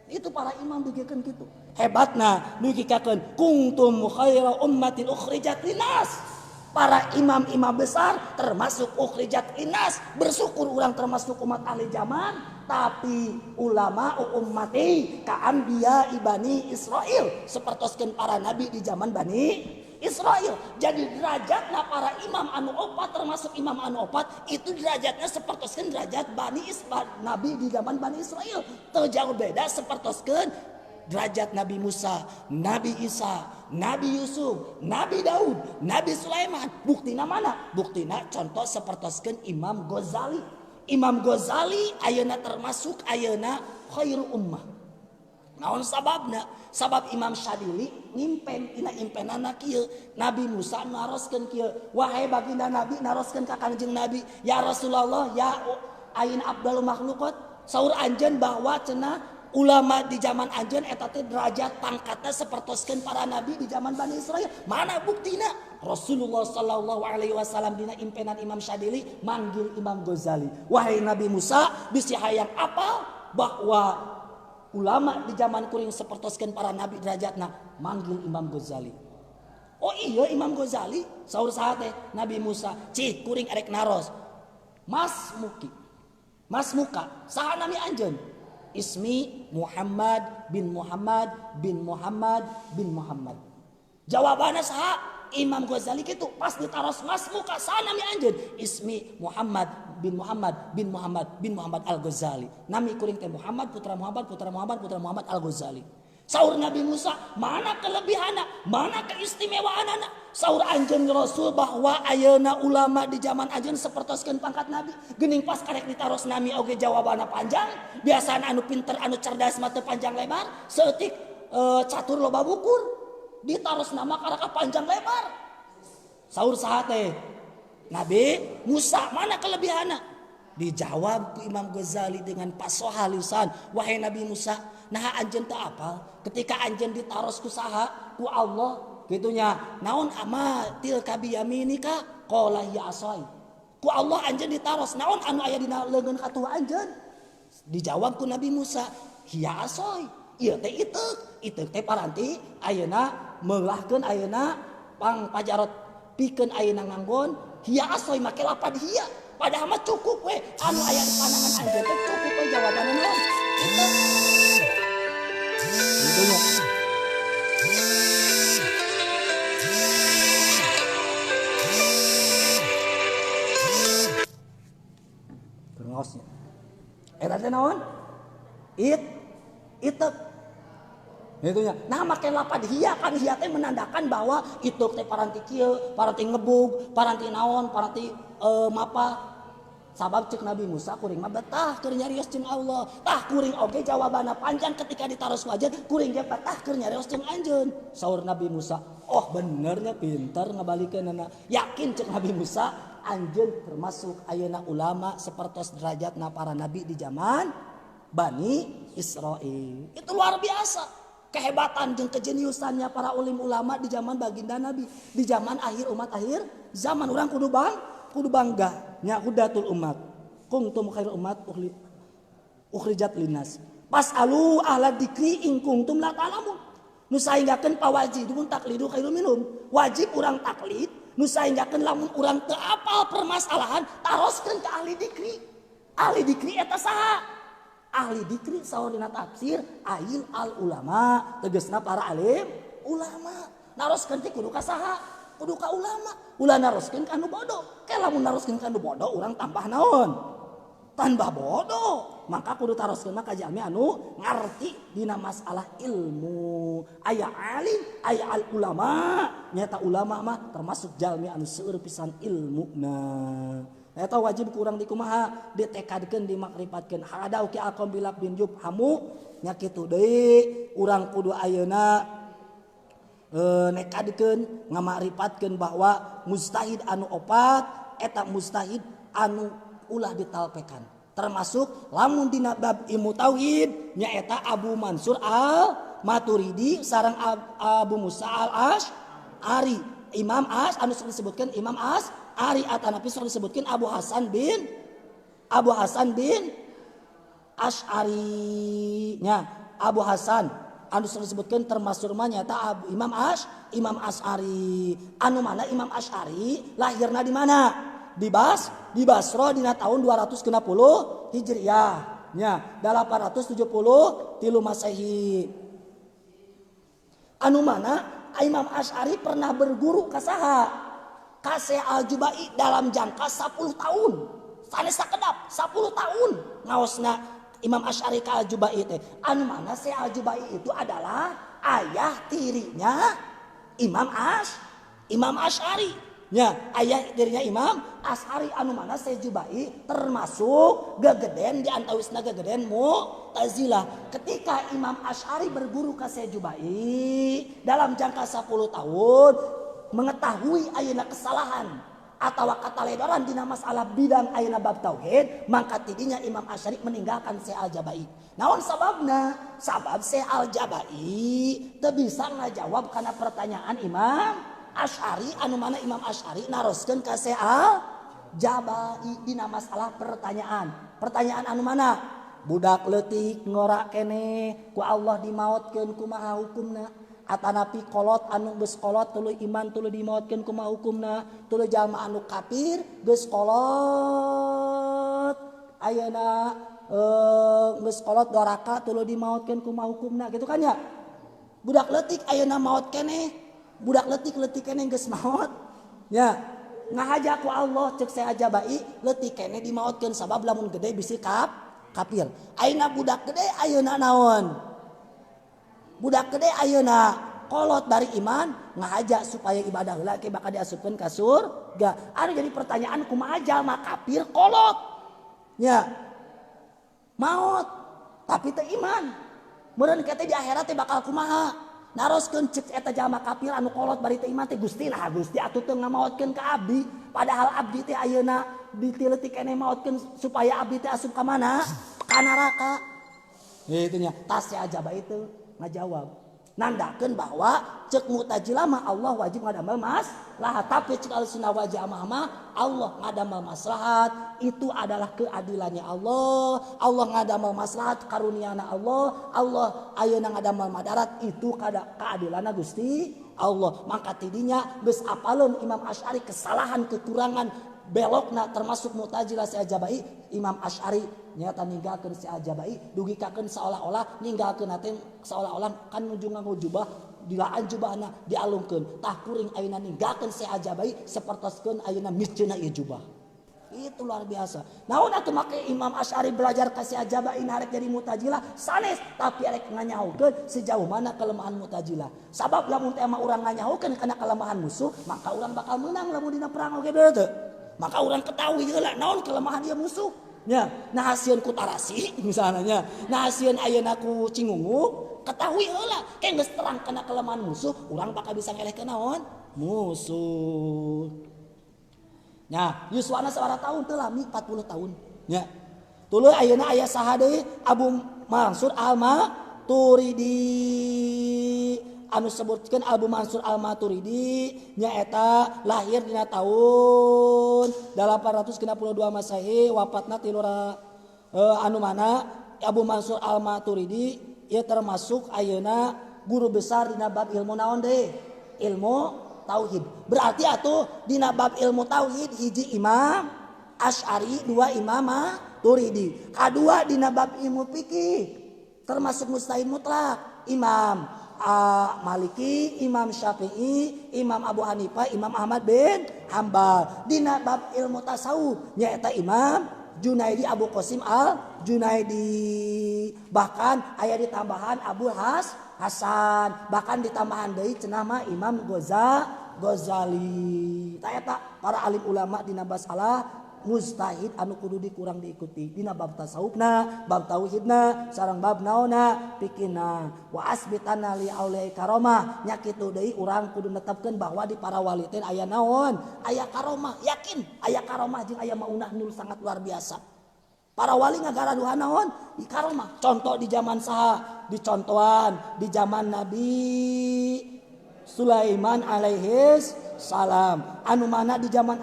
itu para imam dugikeun kitu hebatna dugikeun kuntum khaira ummatin ukhrijat linas. Para imam-imam besar termasuk ukhrijat linas, bersyukur orang termasuk umat ahli zaman, tapi ulama ummati ka anbiya ibani Israil sapertoskeun para nabi di zaman Bani Israil. Jadi derajatna para imam anu opat termasuk imam anu opat itu derajatnya sapertoskeun derajat nabi di zaman Bani Israil. Teu jauh beda sapertoskeun derajat Nabi Musa, Nabi Isa, Nabi Yusuf, Nabi Daud, Nabi Sulaiman. Buktina mana? Buktina contoh sapertoskeun Imam Ghazali. Imam Ghazali ayeuna termasuk ayeuna khairu ummah. Naon sababna? Sabab Imam Syadili ngimpen dina impenana kieu. Nabi Musa naroskeun kieu. Wahai baginda Nabi naroskeun ka Kangjeng Nabi, ya Rasulullah ya ain abdul makhluqat. Saur anjeun bahwa cenah ulama di zaman anjeun eta teh derajat pangkatna sapertoskeun para nabi di zaman Bani Israil. Mana buktina? Rasulullah sallallahu alaihi wasallam dina impenan Imam Syadili manggil Imam Ghazali. Wahai Nabi Musa, bisi hayang apal bahwa ulama di zaman kuring sapertoskeun para nabi derajatna, manggil Imam Ghazali. Oh iya Imam Ghazali, saur saha teh Nabi Musa, cih kuring erek naros. Mas Muki. Mas Muka, saha nami anjeun? Ismi Muhammad bin Muhammad bin Muhammad bin Muhammad. Jawabannya saha? Imam Ghazali gitu pas ditaros mas muka saha nami anjeun? Ismi Muhammad bin Muhammad bin Muhammad bin Muhammad Al-Ghazali. Nami kuring teh Muhammad putra Muhammad putra Muhammad putra Muhammad Al-Ghazali. Saur Nabi Musa, mana kelebihanna, mana keistimewaanna? Saur anjeun Rasul bahwa ayeuna ulama di zaman anjeun sapertoskeun pangkat Nabi. Geuning pas karek ditaros nami oge jawabanna panjang. Biasana anu pinter anu cerdas mah teu panjang lebar, seutik catur loba bukur. Ditaros nama karaka panjang lebar. Saur saha teh? Nabi Musa, mana kelebihanna? Dijawab ku Imam Ghazali dengan fasoha lisan, wahai Nabi Musa, nah anjeun teu apal ketika anjeun ditaros ku saha? Ku Allah gitunya. Naon ama tilka biyaminika? Qala ya asai. Ku Allah anjeun ditaros, naon anu aya dina leungeun katuha anjeun? Dijawab ku Nabi Musa, hiya asai. Ieu teh iteuk teh paranti ayeuna meulahkeun ayeuna pang pajarot pikeun ayeuna nganggon, hiya asai make lapad hiya. Padahal mah cukup we anu aya di pandangan anjeun teh cukup we jawabanna naon? Itu nya. Terngosnya. Eta teh naon? Itek. Itunya. Nah make lapad hiya kan hiya teh menandakan bahwa itek teh paranti kieu, paranti ngebug, paranti naon, paranti mapa. Sabab cek Nabi Musa kuring mah betah keur nyarios jeung Allah. Tah kuring oge jawabanna panjang ketika ditaros wajan, kuring ge betah keur nyarios jeung anjeun. Saur Nabi Musa, "Oh benernya pinter ngabalikeunana." Yakin cek Nabi Musa, anjeun termasuk ayeuna ulama sapertos derajatna para nabi di zaman Bani Israil. Itu luar biasa. Kehebatan jeung kejeniusannya para ulim ulama di zaman baginda Nabi. Di zaman akhir umat akhir zaman orang kudu bangga nya hudatul umat. Kuntum khairul umat ukhrijat linnas. Pas'alu ahla dzikri in kuntum la ta'lamun. Nu saenggakeun pawajibun taklidu khairun minum. Wajib urang taklid, nu saenggakeun lamun urang teu apal permasalahan taroskeun ka ahli dzikri. Ahli dzikri eta saha? Ahli dzikri saur dina tafsir ail al ulama, tegasna para alim ulama. Naroskeun teh kudu ka saha? Kudu ka ulama. Ulah naroskeun ka anu bodoh. Ke lamun naroskeun ka anu bodoh urang tambah naon? Tambah bodoh. Maka kudu taroskeun mah ka jalmi anu ngarti dina masalah ilmu. Aya alim, aya al ulama. Nyata ulama mah termasuk jalmi anu seueur pisan ilmuna. Eta wajib kurang dikumaha ditekadkeun dimakripatkeun. Hadau ki aqam bilak bin jub hamu nya kitu deui urang kudu ayeuna nekadkeun ngamakripatkeun bahwa mustahid anu opat eta mustahid anu ulah ditalpekan. Termasuk lamun dina bab ilmu tauhid nya eta Abu Mansur Al Maturidi sareng Abu Musa Al Asy'ari. Imam anu disebutkeun Imam Asy'ari atanapi disebutkeun Abu Hasan bin Asy'ari nya Abu Hasan anu disebutkeun termasuk mah nyata Imam Asy'ari. Anu mana Imam Asy'ari lahirna di mana? Di Basra dina tahun 260 Hijriah nya 870 tilu Masehi. Anu mana Imam Asy'ari pernah berguru ka saha? Ka Syekh Al-Jubai dalam jangka 10 tahun. Sanes sakedap 10 tahun ngaosna Imam Asy'ari ka Al-Jubai teh. Anu mana Syekh Al-Jubai itu adalah ayah tirinya Imam Asy'ari. nya ayah dirinya Imam Asy'ari anu mana sejubai termasuk gegeden di antawisna gegeden Mu'tazilah. Ketika Imam Asy'ari berguru ka sejubai dalam jangka 10 tahun mengetahui ayeuna kesalahan atau kataledoran dina masalah bidang ayeuna bab tauhid, maka tidinya Imam Asy'ari meninggalkan Syekh Al-Jabai. Naon sababna? Sabab Syekh Al-Jabai teu bisa ngajawab kana pertanyaan Imam Asy'ari anu mana Imam Asy'ari naroskeun ka Syekh Al-Jabai dina masalah pertanyaan. Pertanyaan anu mana? Budak leutik ngora keneh ku Allah dimaotkeun kumaha hukumna? Atanapi kolot anu geus kolot tuluy iman tuluy dimaotkeun kumaha hukumna? Tuluy jalma anu kafir geus kolot ayeuna geus kolot doraka tuluy dimaotkeun kumaha hukumna gitu kan ya? Budak leutik ayeuna maot keneh. Budak letik kene geus maot nya ngahaja ku Allah ceuk Syekh Al-Jabai leutik kene dimaotkeun sabab lamun gede bisi kafir. Ayeuna budak gede ayeuna naon? Budak gede ayeuna kolot bari iman ngahaja supaya ibadah heula ke bakal diasupkeun ka surga. Anu jadi pertanyaan kumaha jalma kafir kolot nya maot tapi teu iman. Meureun kete di akhirat teh bakal kumaha? Naroskeun cek eta jalma kafir anu kolot bari teu iman teh Gusti lah Gusti atuh teu ngamaotkeun ka abdi padahal abdi teh ayeuna ditileutik keneh maotkeun supaya abdi teh asup ka mana? Ka neraka. Gitu nya. Tas Al-Jabai teh ngajawab. Nandakeun bahwa cek Mu'tazilah mah Allah wajib ngadamel maslahat tapi cek Ahlussunnah wal Jamaah mah Allah ngadamel maslahat itu adalah keadilannya Allah. Allah ngadamel maslahat karuniana Allah. Allah ayeuna ngadamel madarat itu keadilanna Gusti Allah. Maka tidinya geus apaleun Imam Asy'ari kesalahan kekurangan belokna termasuk Mu'tazilah Syekh Al-Jabai. Imam Asy'ari nyata ninggalkeun Syekh Al-Jabai dugikakeun seolah-olah ninggalkeun teh seolah-olah kan nuju nganggo jubah dilaan jubahna dialungkeun tah kuring ayeuna ninggalkeun Syekh Al-Jabai sapertoskeun ayeuna misceuna ieu jubah. Itu luar biasa. Naon atuh make Imam Asy'ari belajar ka Syekh Al-Jabai narek jadi Mu'tazilah sanes tapi arek nganyahokeun sejauh mana kelemahan Mu'tazilah. Sabab lamun teh mah urang nganyahokeun kana kelemahan musuh maka urang bakal menang lamun dina perang oge bener teu. Maka orang ketahui heula naon kelemahan dia musuh nya. Nah hasieun ku Tarasi misalnya nya. Nah hasieun ayeuna ku Cingungu ketahui heula ke geus terang kana kelemahan musuh urang bakal bisa ngelehkeun naon musuh. Nya yuswana sabaraha taun teu lami 40 tahun nya. Tuluy ayeuna aya saha deui Abu Mansur Al-Maturidi anu sebutkeun Abu Mansur Al-Maturidi nyaeta lahir dina tahun 862 Masehi wafatna tilura anu mana Abu Mansur Al-Maturidi ieu termasuk ayeuna guru besar dina bab ilmu naon deui? Ilmu tauhid. Berarti atuh dina bab ilmu tauhid hiji Imam Asy'ari, dua Imam Maturidi. Kadua dina bab ilmu fikih termasuk mustahid mutlak Imam Maliki, Imam Syafi'i, Imam Abu Hanifah, Imam Ahmad bin Hambal. Dina bab ilmu tasawuf nyaeta Imam Junaidi Abu Qasim Al-Junaidi. Bahkan aya ditambahan Abu Hasan, bahkan ditambahan deui cenah mah Imam Ghazali. Ta eta para alim ulama dina masalah mustahid anu kudu dikurang diikuti dina bab tasawufna, bab tauhidna, sareng bab naonna fikihna. Wa asbitana li aulai karomah nya kitu deui urang kudu netepkeun bahwa di para wali teh aya naon? Aya karomah, yakin aya karomah jeung aya maunah nu sangat luar biasa. Para wali ngagaraduhan naon? Karomah. Contoh di zaman saha? Dicontohan di zaman Nabi Sulaiman alaihis salam. Anu mana di zaman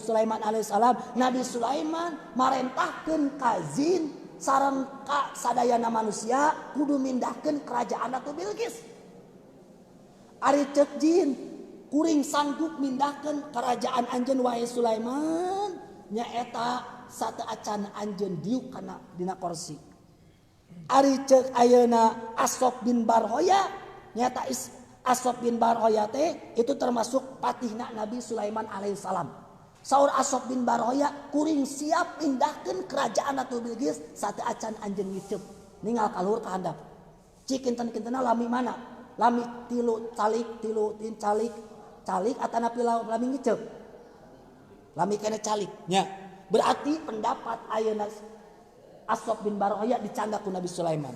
Sulaiman alaihis salam Nabi Sulaiman marentahkeun ka jin sareng ka sadayana manusia kudu mindahkeun kerajaan Ratu Bilqis. Ari ceuk jin kuring sanggup mindahkeun kerajaan anjeun wahai Sulaiman nyaeta sateuacan anjeun diuk kana dina kursi. Ari ceuk ayeuna Asop bin Barhoya nyata Asop bin Barhoya teh itu termasuk patihna Nabi Sulaiman alaihissalam. Saur Asop bin Barhoya kuring siap pindahkeun kerajaan Ratu Bilqis sateuacan anjeun ngiceup ningal kaluhur ka handap. Cik kinten-kintena lami mana? Lami tilu calik atanapi lami ngiceup. lami kena caliknya. Berarti pendapat ayeuna Aswad bin Barhoya dicanda ku Nabi Sulaiman.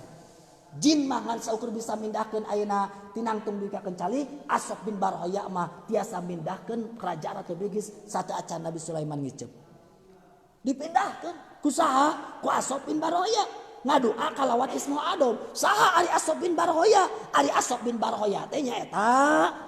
Jin mah ngan saukur bisa mindahkeun ayeuna tinangtung dikakeun calik, Aswad bin Barhoya mah tiasa mindahkeun kerajaan atau bigis satu acan Nabi Sulaiman ngicep. Dipindahkeun ku saha? Ku Aswad bin Barhoya. Ngadua kalawan Ismu Adam. Saha ari Aswad bin Barhoya? Ari Aswad bin Barhoya teh nyaeta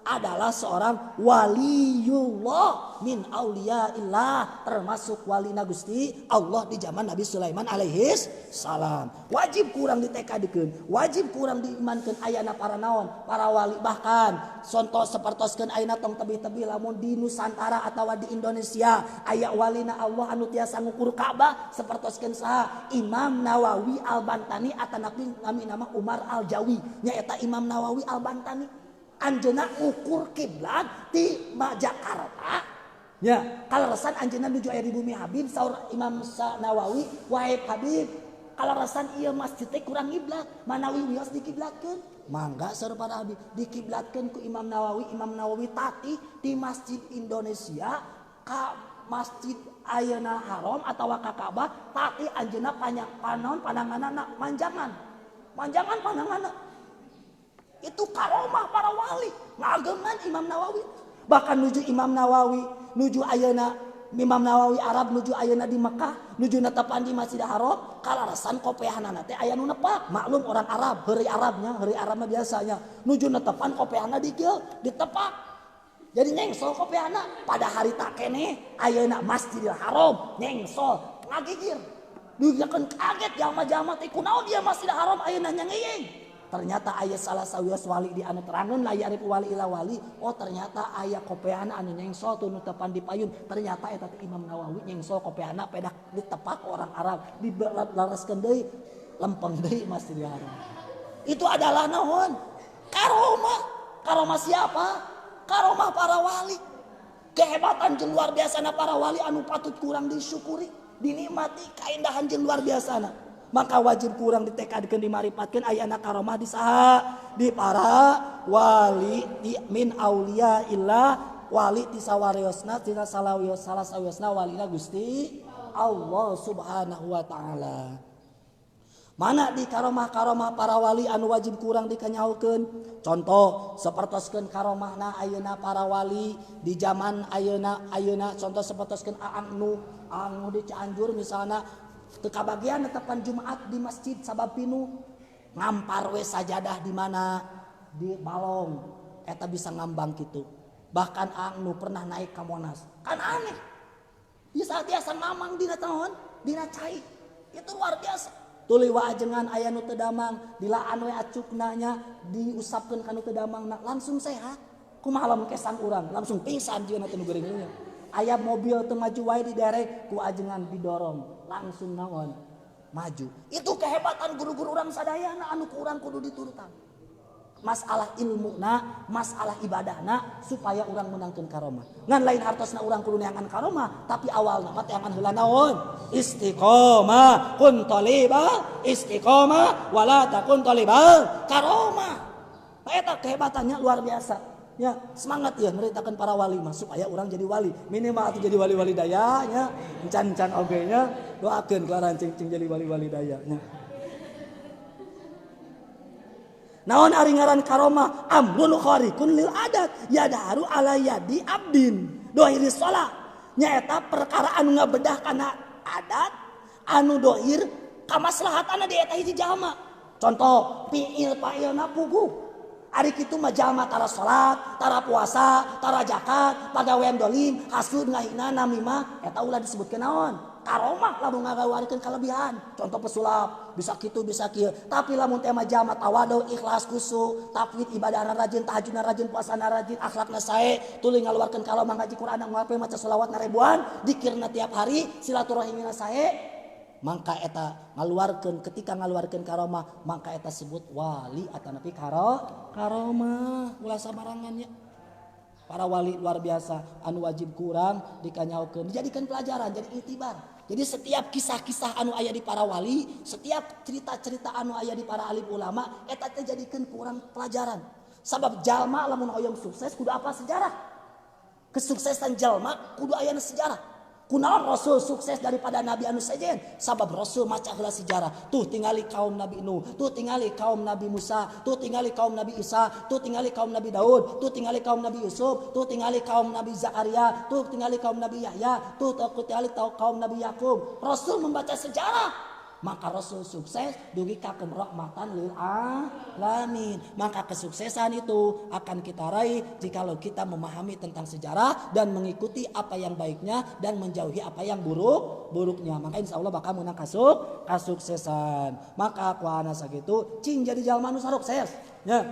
adalah seorang waliullah min auliyaillah, termasuk walina Gusti Allah di zaman Nabi Sulaiman alaihi salam. Wajib kurang ditekadikeun, wajib kurang diimankeun ayana para naon, para wali. Bahkan contoh sapertoskeun ayeuna tong tebih-tebih lamun di Nusantara atawa di Indonesia aya walina Allah anu tiasa ngukur Ka'bah sapertoskeun saha? Imam Nawawi Al-Bantani atanapi nami nama Umar Al-Jawi. Nyaeta Imam Nawawi Al-Bantani. Anjeunna ukur kiblat di Jakarta. Ya, kalarasan anjeunna nuju aya di bumi Habib saur Imam Nawawi, wahai Habib, kalarasan ieu masjid teh kurang kiblat, manawi wios dikiblatkeun. Mangga saur para Habib dikiblatkeun ku Imam Nawawi. Imam Nawawi tati di masjid Indonesia ka masjid ayeuna haram atawa ka Ka'bah, tati anjeunna pandanganna manjangan. Manjangan pandanganna. Itu karomah para wali ngageman Imam Nawawi. Bahkan nuju Imam Nawawi, nuju ayeuna Imam Nawawi Arab, nuju ayeuna di Mekah, nuju netepan di Masjidil Haram, kalarasan kopehanana teh aya nu nepak. Maklum orang Arab, heureuy Arabnya, heureuy Arabna biasanya nuju netepan kopehanna dikieu ditepak. Jadi nyengsol kopehana pada harita keneh ayeuna Masjidil Haram nyengsol ngagigir. Dugiakeun kaget jalma-jalma teh kunaon dia Masjidil Haram ayeuna nyengeyeng. Ternyata ayah salah sawios wali di anu terangan lah ya wali ila wali. Oh ternyata ayah kopeana anu nyengsol tuh nutepan di payun. Ternyata eta Imam Nawawi nyengsol kopeana pedak ditepak orang Arab dilaraskeun deui lempeng deui Masjidil Haram. Itu adalah naon? Karomah. Karomah siapa? Karomah para wali. Kehebatan jeung luar biasana para wali anu patut kurang disyukuri, dinikmati kaindahan jeung luar biasana. Maka wajib kurang ditekadkeun dimaripatkeun aya anak karomah di saha? Di para wali di min aulia illah, wali ti sawariosna tina salah sawiosna walina Gusti Allah Subhanahu wa taala. Mana di karomah-karomah para wali anu wajib kurang dikanyaulkeun? Contoh sapertoskeun karomahna ayeuna para wali di zaman ayeuna contoh sapertoskeun anu di Cianjur misalna kekabagian netepan Jumat di masjid sabab pinu ngampar we sajadah di mana di balong eta bisa ngambang gitu. Bahkan anu pernah naik ke Monas kan aneh bisa tiasa mamang dina tahun dina cai itu luar biasa. Tuluy waajengan aya nu teu damang dilaan we acuknanya diusapkeun ka nu teu damangna langsung sehat. Kumaha lamun kesan urang langsung pingsan jeung teu nu geuring. Aya mobil teu maju wae diderek ku ajengan didorong langsung naon maju. Itu kehebatan guru-guru urang sadayana anu ku urang kudu diturutan. Masalah ilmuna, masalah ibadahna supaya urang menangkeun karomah. Ngan lain hartosna urang kudu neangan karomah, tapi awalna mah teangan heula naon? Istiqomah, kun talibal istiqomah wala takun talibal karomah. Eta kehebatannya luar biasa. Ya, semangat ya nyeritakan para wali mah supaya orang jadi wali. Minimal atuh jadi wali-wali daya nya. Encan-encan oge nya doakeun kelaran cing jadi wali-wali daya nya. Naon ari ngaran karomah? Amrun khariqun lil adat yadaru ala yadi abdin. Dohiri shalah nyaeta perkara anu ngabedah kana adat anu dohir kamaslahatana di eta hiji jalma. Contoh fiil fa'ilna puguh. Ari kitu mah jalma tara salat, tara puasa, tara zakat, pagawean dolim, hasud ngahina namimah, eta ulah disebutkeun naon? Karomah lamun ngagawarikeun kalebihan. Contoh pesulap, bisa kitu bisa kieu. Tapi lamun teh mah jalma tawadu, ikhlas, khusyuk, tafwid ibadahna rajin, tahajudna rajin, puasana rajin, akhlakna sae, tuluy ngaluarkeun kalomah ngaji Quran, ngape maca selawat ribuan, dikirna tiap hari, silaturahimina sae. Mangka eta ngaluarkeun ketika ngaluarkeun karomah mangka eta sebut wali atanapi karomah ulah samarangannya. Para wali luar biasa anu wajib kurang dikanyaokeun dijadikan pelajaran jadi itibar. Jadi setiap kisah-kisah anu aya di para wali, setiap cerita-cerita anu aya di para alim ulama eta teh jadikeun kurang pelajaran. Sabab jalma lamun hoyong sukses kudu apa sejarah. Kesuksesan jalma kudu aya sejarah. Kunaon Rasul sukses daripada Nabi anu sejen? Sabab Rasul maca heula sejarah. Tuh tingali kaum Nabi Nuh, tuh tingali kaum Nabi Musa, tuh tingali kaum Nabi Isa, tuh tingali kaum Nabi Daud, tuh tingali kaum Nabi Yusuf, tuh tingali kaum Nabi Zakaria, tuh tingali kaum Nabi Yahya, tuh tingali kaum Nabi Yakub. Rasul membaca sejarah. Maka Rasul sukses dugi ka rahmatan lil alamin. Maka kesuksesan itu akan kita raih jikalau kita memahami tentang sejarah dan mengikuti apa yang baiknya dan menjauhi apa yang buruknya. Maka insya Allah bakal menang kasuksesan. Maka kuana sakitu cing jadi jalma nu sukses. Ya.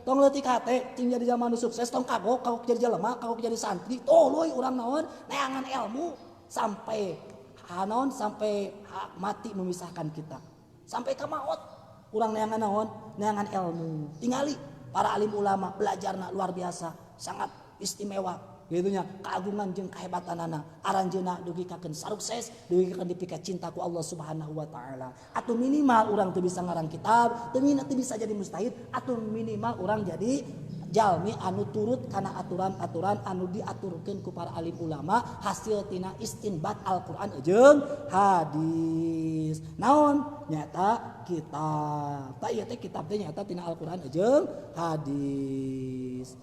Tong leutik hate cing jadi jalma nu sukses tong kagok jadi jelema, kagok jadi santri. Tuluy urang naon neangan ilmu sampai hanon sampai mati memisahkan kita sampai ke maut urang neangan naon neangan ilmu tingali para alim ulama belajarna luar biasa sangat istimewa gitunya keagungan jeung kehebatanana aranjeuna dugi kakeun sukses dugi kakeun dipika cinta ku Allah Subhanahu wa taala atuh minimal urang teu bisa ngarang kitab teu bisa jadi mustahid atuh minimal urang jadi jalmi anu turut kana aturan-aturan anu diaturkeun ku para alim ulama hasil tina istinbat Al-Qur'an jeung hadis. Naon? Nyata kitab. Ta ieu teh kitab teh nyata tina Al-Qur'an jeung hadis.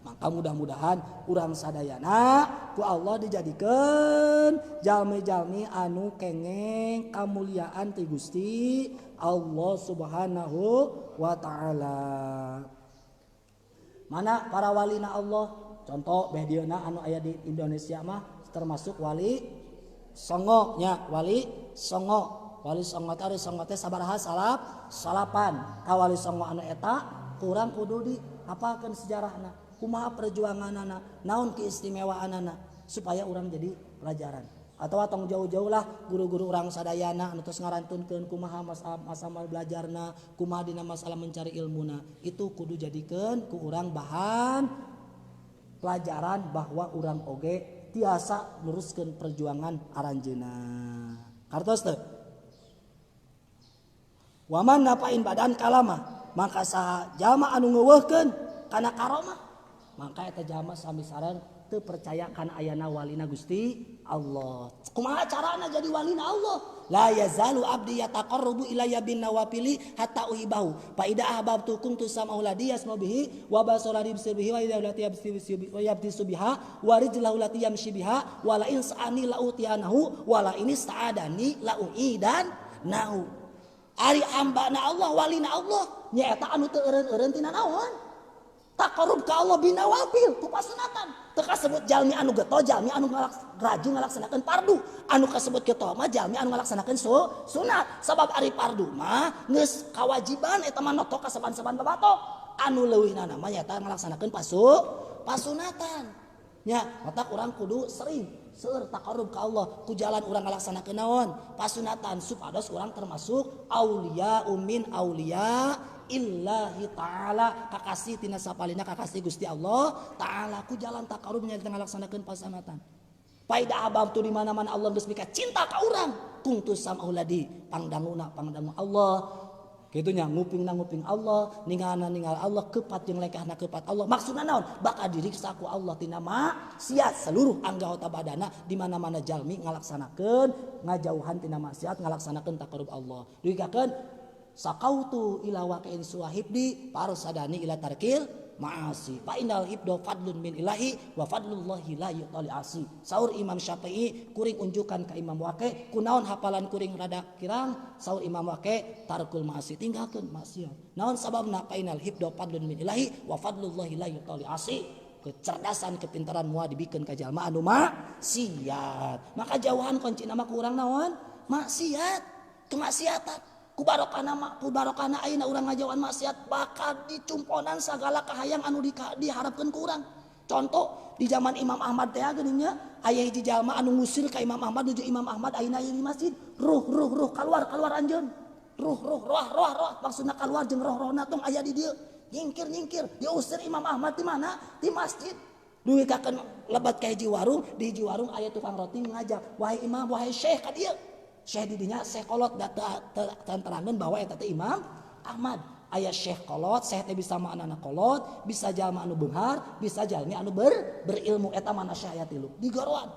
Maka mudah-mudahan urang sadayana ku Allah dijadikeun jalmi-jalmi anu kengeng kamuliaan ti Gusti Allah Subhanahu wa taala. Mana para walina Allah? Contoh behdiana anu aya di Indonesia mah termasuk Wali Songo nya, Wali Songo. Wali Songo teh Songo teh sabaraha salapan. Ka Wali Songo anu eta kurang kudu dihafalkeun sejarahna. Kumaha perjuanganana, naon keistimewaanana supaya urang jadi pelajaran. Atau tong jauh-jauh lah guru-guru orang sadayana anu tos ngarantunkeun kumaha masalah belajarna kumaha dina masalah mencari ilmuna itu kudu jadikeun ku urang bahan pelajaran bahwa urang oge tiasa luruskeun perjuangan aranjeuna kartos teu waman napain badan kalama maka saha jalma anu ngeuweuhkeun kana karomah maka eta jalma sami sareng teu percaya kana ayana walina Gusti Allah. Kumaha carana jadi walina Allah? La yazalu abdi yataqarrabu ilayya bin nawafili hatta uhibahu. Fa idza ahbabtu kuntu sam'ahu ladhi yasma'u bihi wa basara bihi wa idza lati yabtisu biha wa rijlahu lati yamshi biha wa la in sa'ani la utiyanahu wa la in sa'adani la uidan nahu. Ari hambana Allah walina Allah nyaeta anu teu eureun-eureun tina naon? Taqarrub ka Allah binawafil ku pasunatan teu kasebut jalmi anu geto jalmi anu rajin ngalaksanakeun fardu anu kasebut geto mah jalmi anu ngalaksanakeun sunat sabab ari fardu mah geus kawajiban eta mah noto ka saban-saban babatok anu leuwihna mah nyaeta ngalaksanakeun pasunatan nya otak urang kudu sering seueur taqarrub ka Allah ku jalan urang ngalaksanakeun naon pasunatan supados urang termasuk aulia min aulia illahi ta'ala kakasih tina sapalina kakasih Gusti Allah ta'ala ku jalan taqarrub nya ngalaksanakeun pasunatan paida abam tu di mana-mana Allah geus mika cinta ka urang kuntu sam'ahu ladi pangdangu Allah kitunya nguping Allah ningal Allah kepat jeung lekahna kepat Allah maksudna naon bakal diriksa ku Allah tina maksiat seluruh anggota badana di mana-mana jalmi ngalaksanakeun ngajauhan tina maksiat ngalaksanakeun taqarrub Allah duikakeun sakautu ila waqin suahibdi parsadani ila tarkil ma'asi fa innal hibdu fadlun min ilahi wa fadlullahi la yu'tali asi saur Imam Syafi'i kuring unjukan ka Imam Waqi kunaon hafalan kuring rada kirang saur Imam Waqi tarkul ma'asi tinggalkeun maksiat naon sababna fa innal hibdu fadlun min ilahi wa fadlullahi la yu'tali asi kecerdasan kepintaran moal dibikeun ka jalma anu maksiat maka jauhan kuncina mah ku urang naon maksiat kemaksiatan ku barokana ayeuna urang ngajauhan maksiat bakal dicumponan sagala kahayang anu diharapkeun ku urang. Contoh di zaman Imam Ahmad teh geuning nya aya hiji jalma anu ngusir ka Imam Ahmad nuju Imam Ahmad ayeuna aya di masjid. Ruh keluar anjeun. Ruh maksudna keluar jeung roh-rohna tong aya di dieu. Nyingkir diusir Imam Ahmad di mana? Di masjid. Duwi kakeun lebat ka hiji warung, di hiji warung aya tukang roti ngajak, "Wahai Imam, wahai Syekh ka dieu." Syekh didinya sekolot data terangkan bahwa eta teh Imam Ahmad Aya syekh kolot, syekh teh bisa mah anak kolot, bisa jalma anu beunghar, bisa jalmi anu berilmu eta mana syekh aya tilu. Digoroan.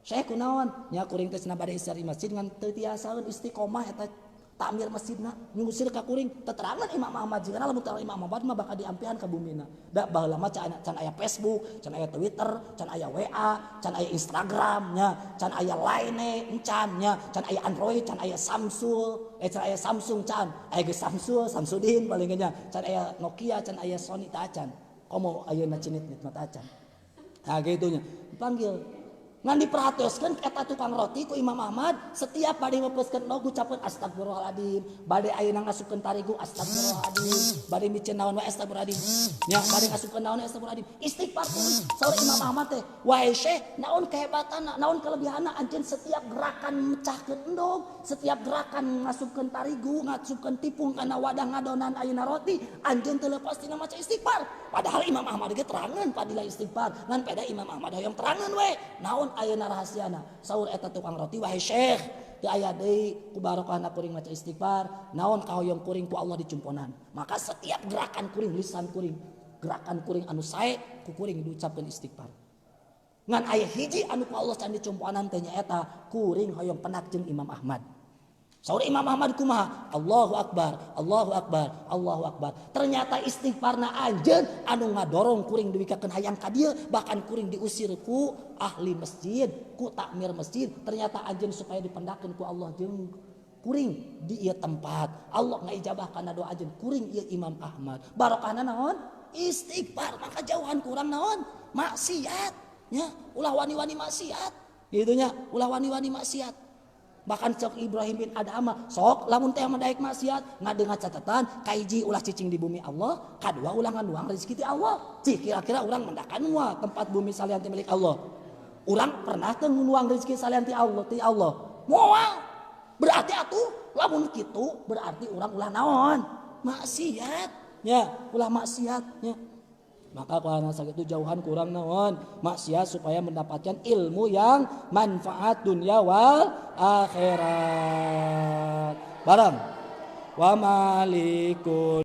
Syekh kunaon? Nya kuring teh cenah bade istirahat di masjid ngan teu tiasaeun istiqomah eta takmir masjidna nyusir ka kuring teterangan Imam Ahmad jigana lamun tara Imam Ahmad mah bakal diampihan ka bumina. Da baheula mah can aya Facebook, can aya Twitter, can aya WA, can aya Instagram nya, can aya Line encan nya, can aya Android, can aya can aya Samsung can, aya ge Samsudin paling nya, can aya Nokia, can aya Sony tah acan. Komo ayeuna cinit-nit mah acan. Nah gitu nya. Dipanggil ngan diperhatioskeun eta tukang roti ku Imam Ahmad setiap bade mepeskeun endog ngucapkeun astagfirullahaladzim, bade ayeuna ngasupkeun tarigu astagfirullahaladzim, bade micen naon wae astagfirullahaladzim, nya bade ngasupkeun naon astagfirullahaladzim, istighfar terus. Saur Imam Ahmad teh, wahai Syekh, naon kehebatanna, naon kelebihanna anjeun setiap gerakan mecahkeun endog, setiap gerakan ngasupkeun tarigu, ngasupkeun tipung kana wadah ngadonan ayeuna roti, anjeun teu lepas tina maca istighfar. Padahal Imam Ahmad ge terangeun fadilah istighfar, ngan peda Imam Ahmad hoyong terangeun we. Naon ayeuna rahasiana? Saur eta tukang roti, wahai Syekh, teu aya deui ku barokahna kuring maca istighfar, naon kahoyong kuring ku Allah dicumponan. Maka setiap gerakan kuring, lisan kuring, gerakan kuring anu sae ku kuring diucapkeun istighfar. Ngan aya hiji anu ku Allah can dicumponan teh nyaeta kuring hoyong penak jeung Imam Ahmad. Saur Imam Ahmad kumaha? Allahu Akbar, Allahu Akbar, Allahu Akbar. Ternyata istighfarna anjeun anu ngadorong kuring diwikakeun hayang ka dieu, bahkan kuring diusir ku ahli masjid, ku takmir masjid. Ternyata anjeun supaya dipendakeun ku Allah jeung kuring di ieu tempat. Allah ngaijabah kana doa anjeun kuring ieu Imam Ahmad. Barokahna naon? Istighfar. Maka jauhan kurang naon? Maksiat. Nya, ulah wani-wani maksiat. Gitu nya, ulah wani-wani maksiat. Bahkan sok Ibrahim bin Adham sok lamun teh daek maksiat ngadeungan catatan kaiji ulah cicing di bumi Allah, kadua ulah nganuang rezeki ti Allah. Cih kira-kira urang mendakan moal tempat bumi salian ti milik Allah. Urang pernah teu nuang rezeki salian ti Allah. Moal. Berarti atuh lamun kitu berarti urang ulah naon? Maksiat. Nya, ulah maksiat nya. Maka karena sakitu jauhan kurang naon maksiat supaya mendapatkan ilmu yang manfaat dunia wal akhirat. Barang wa malikul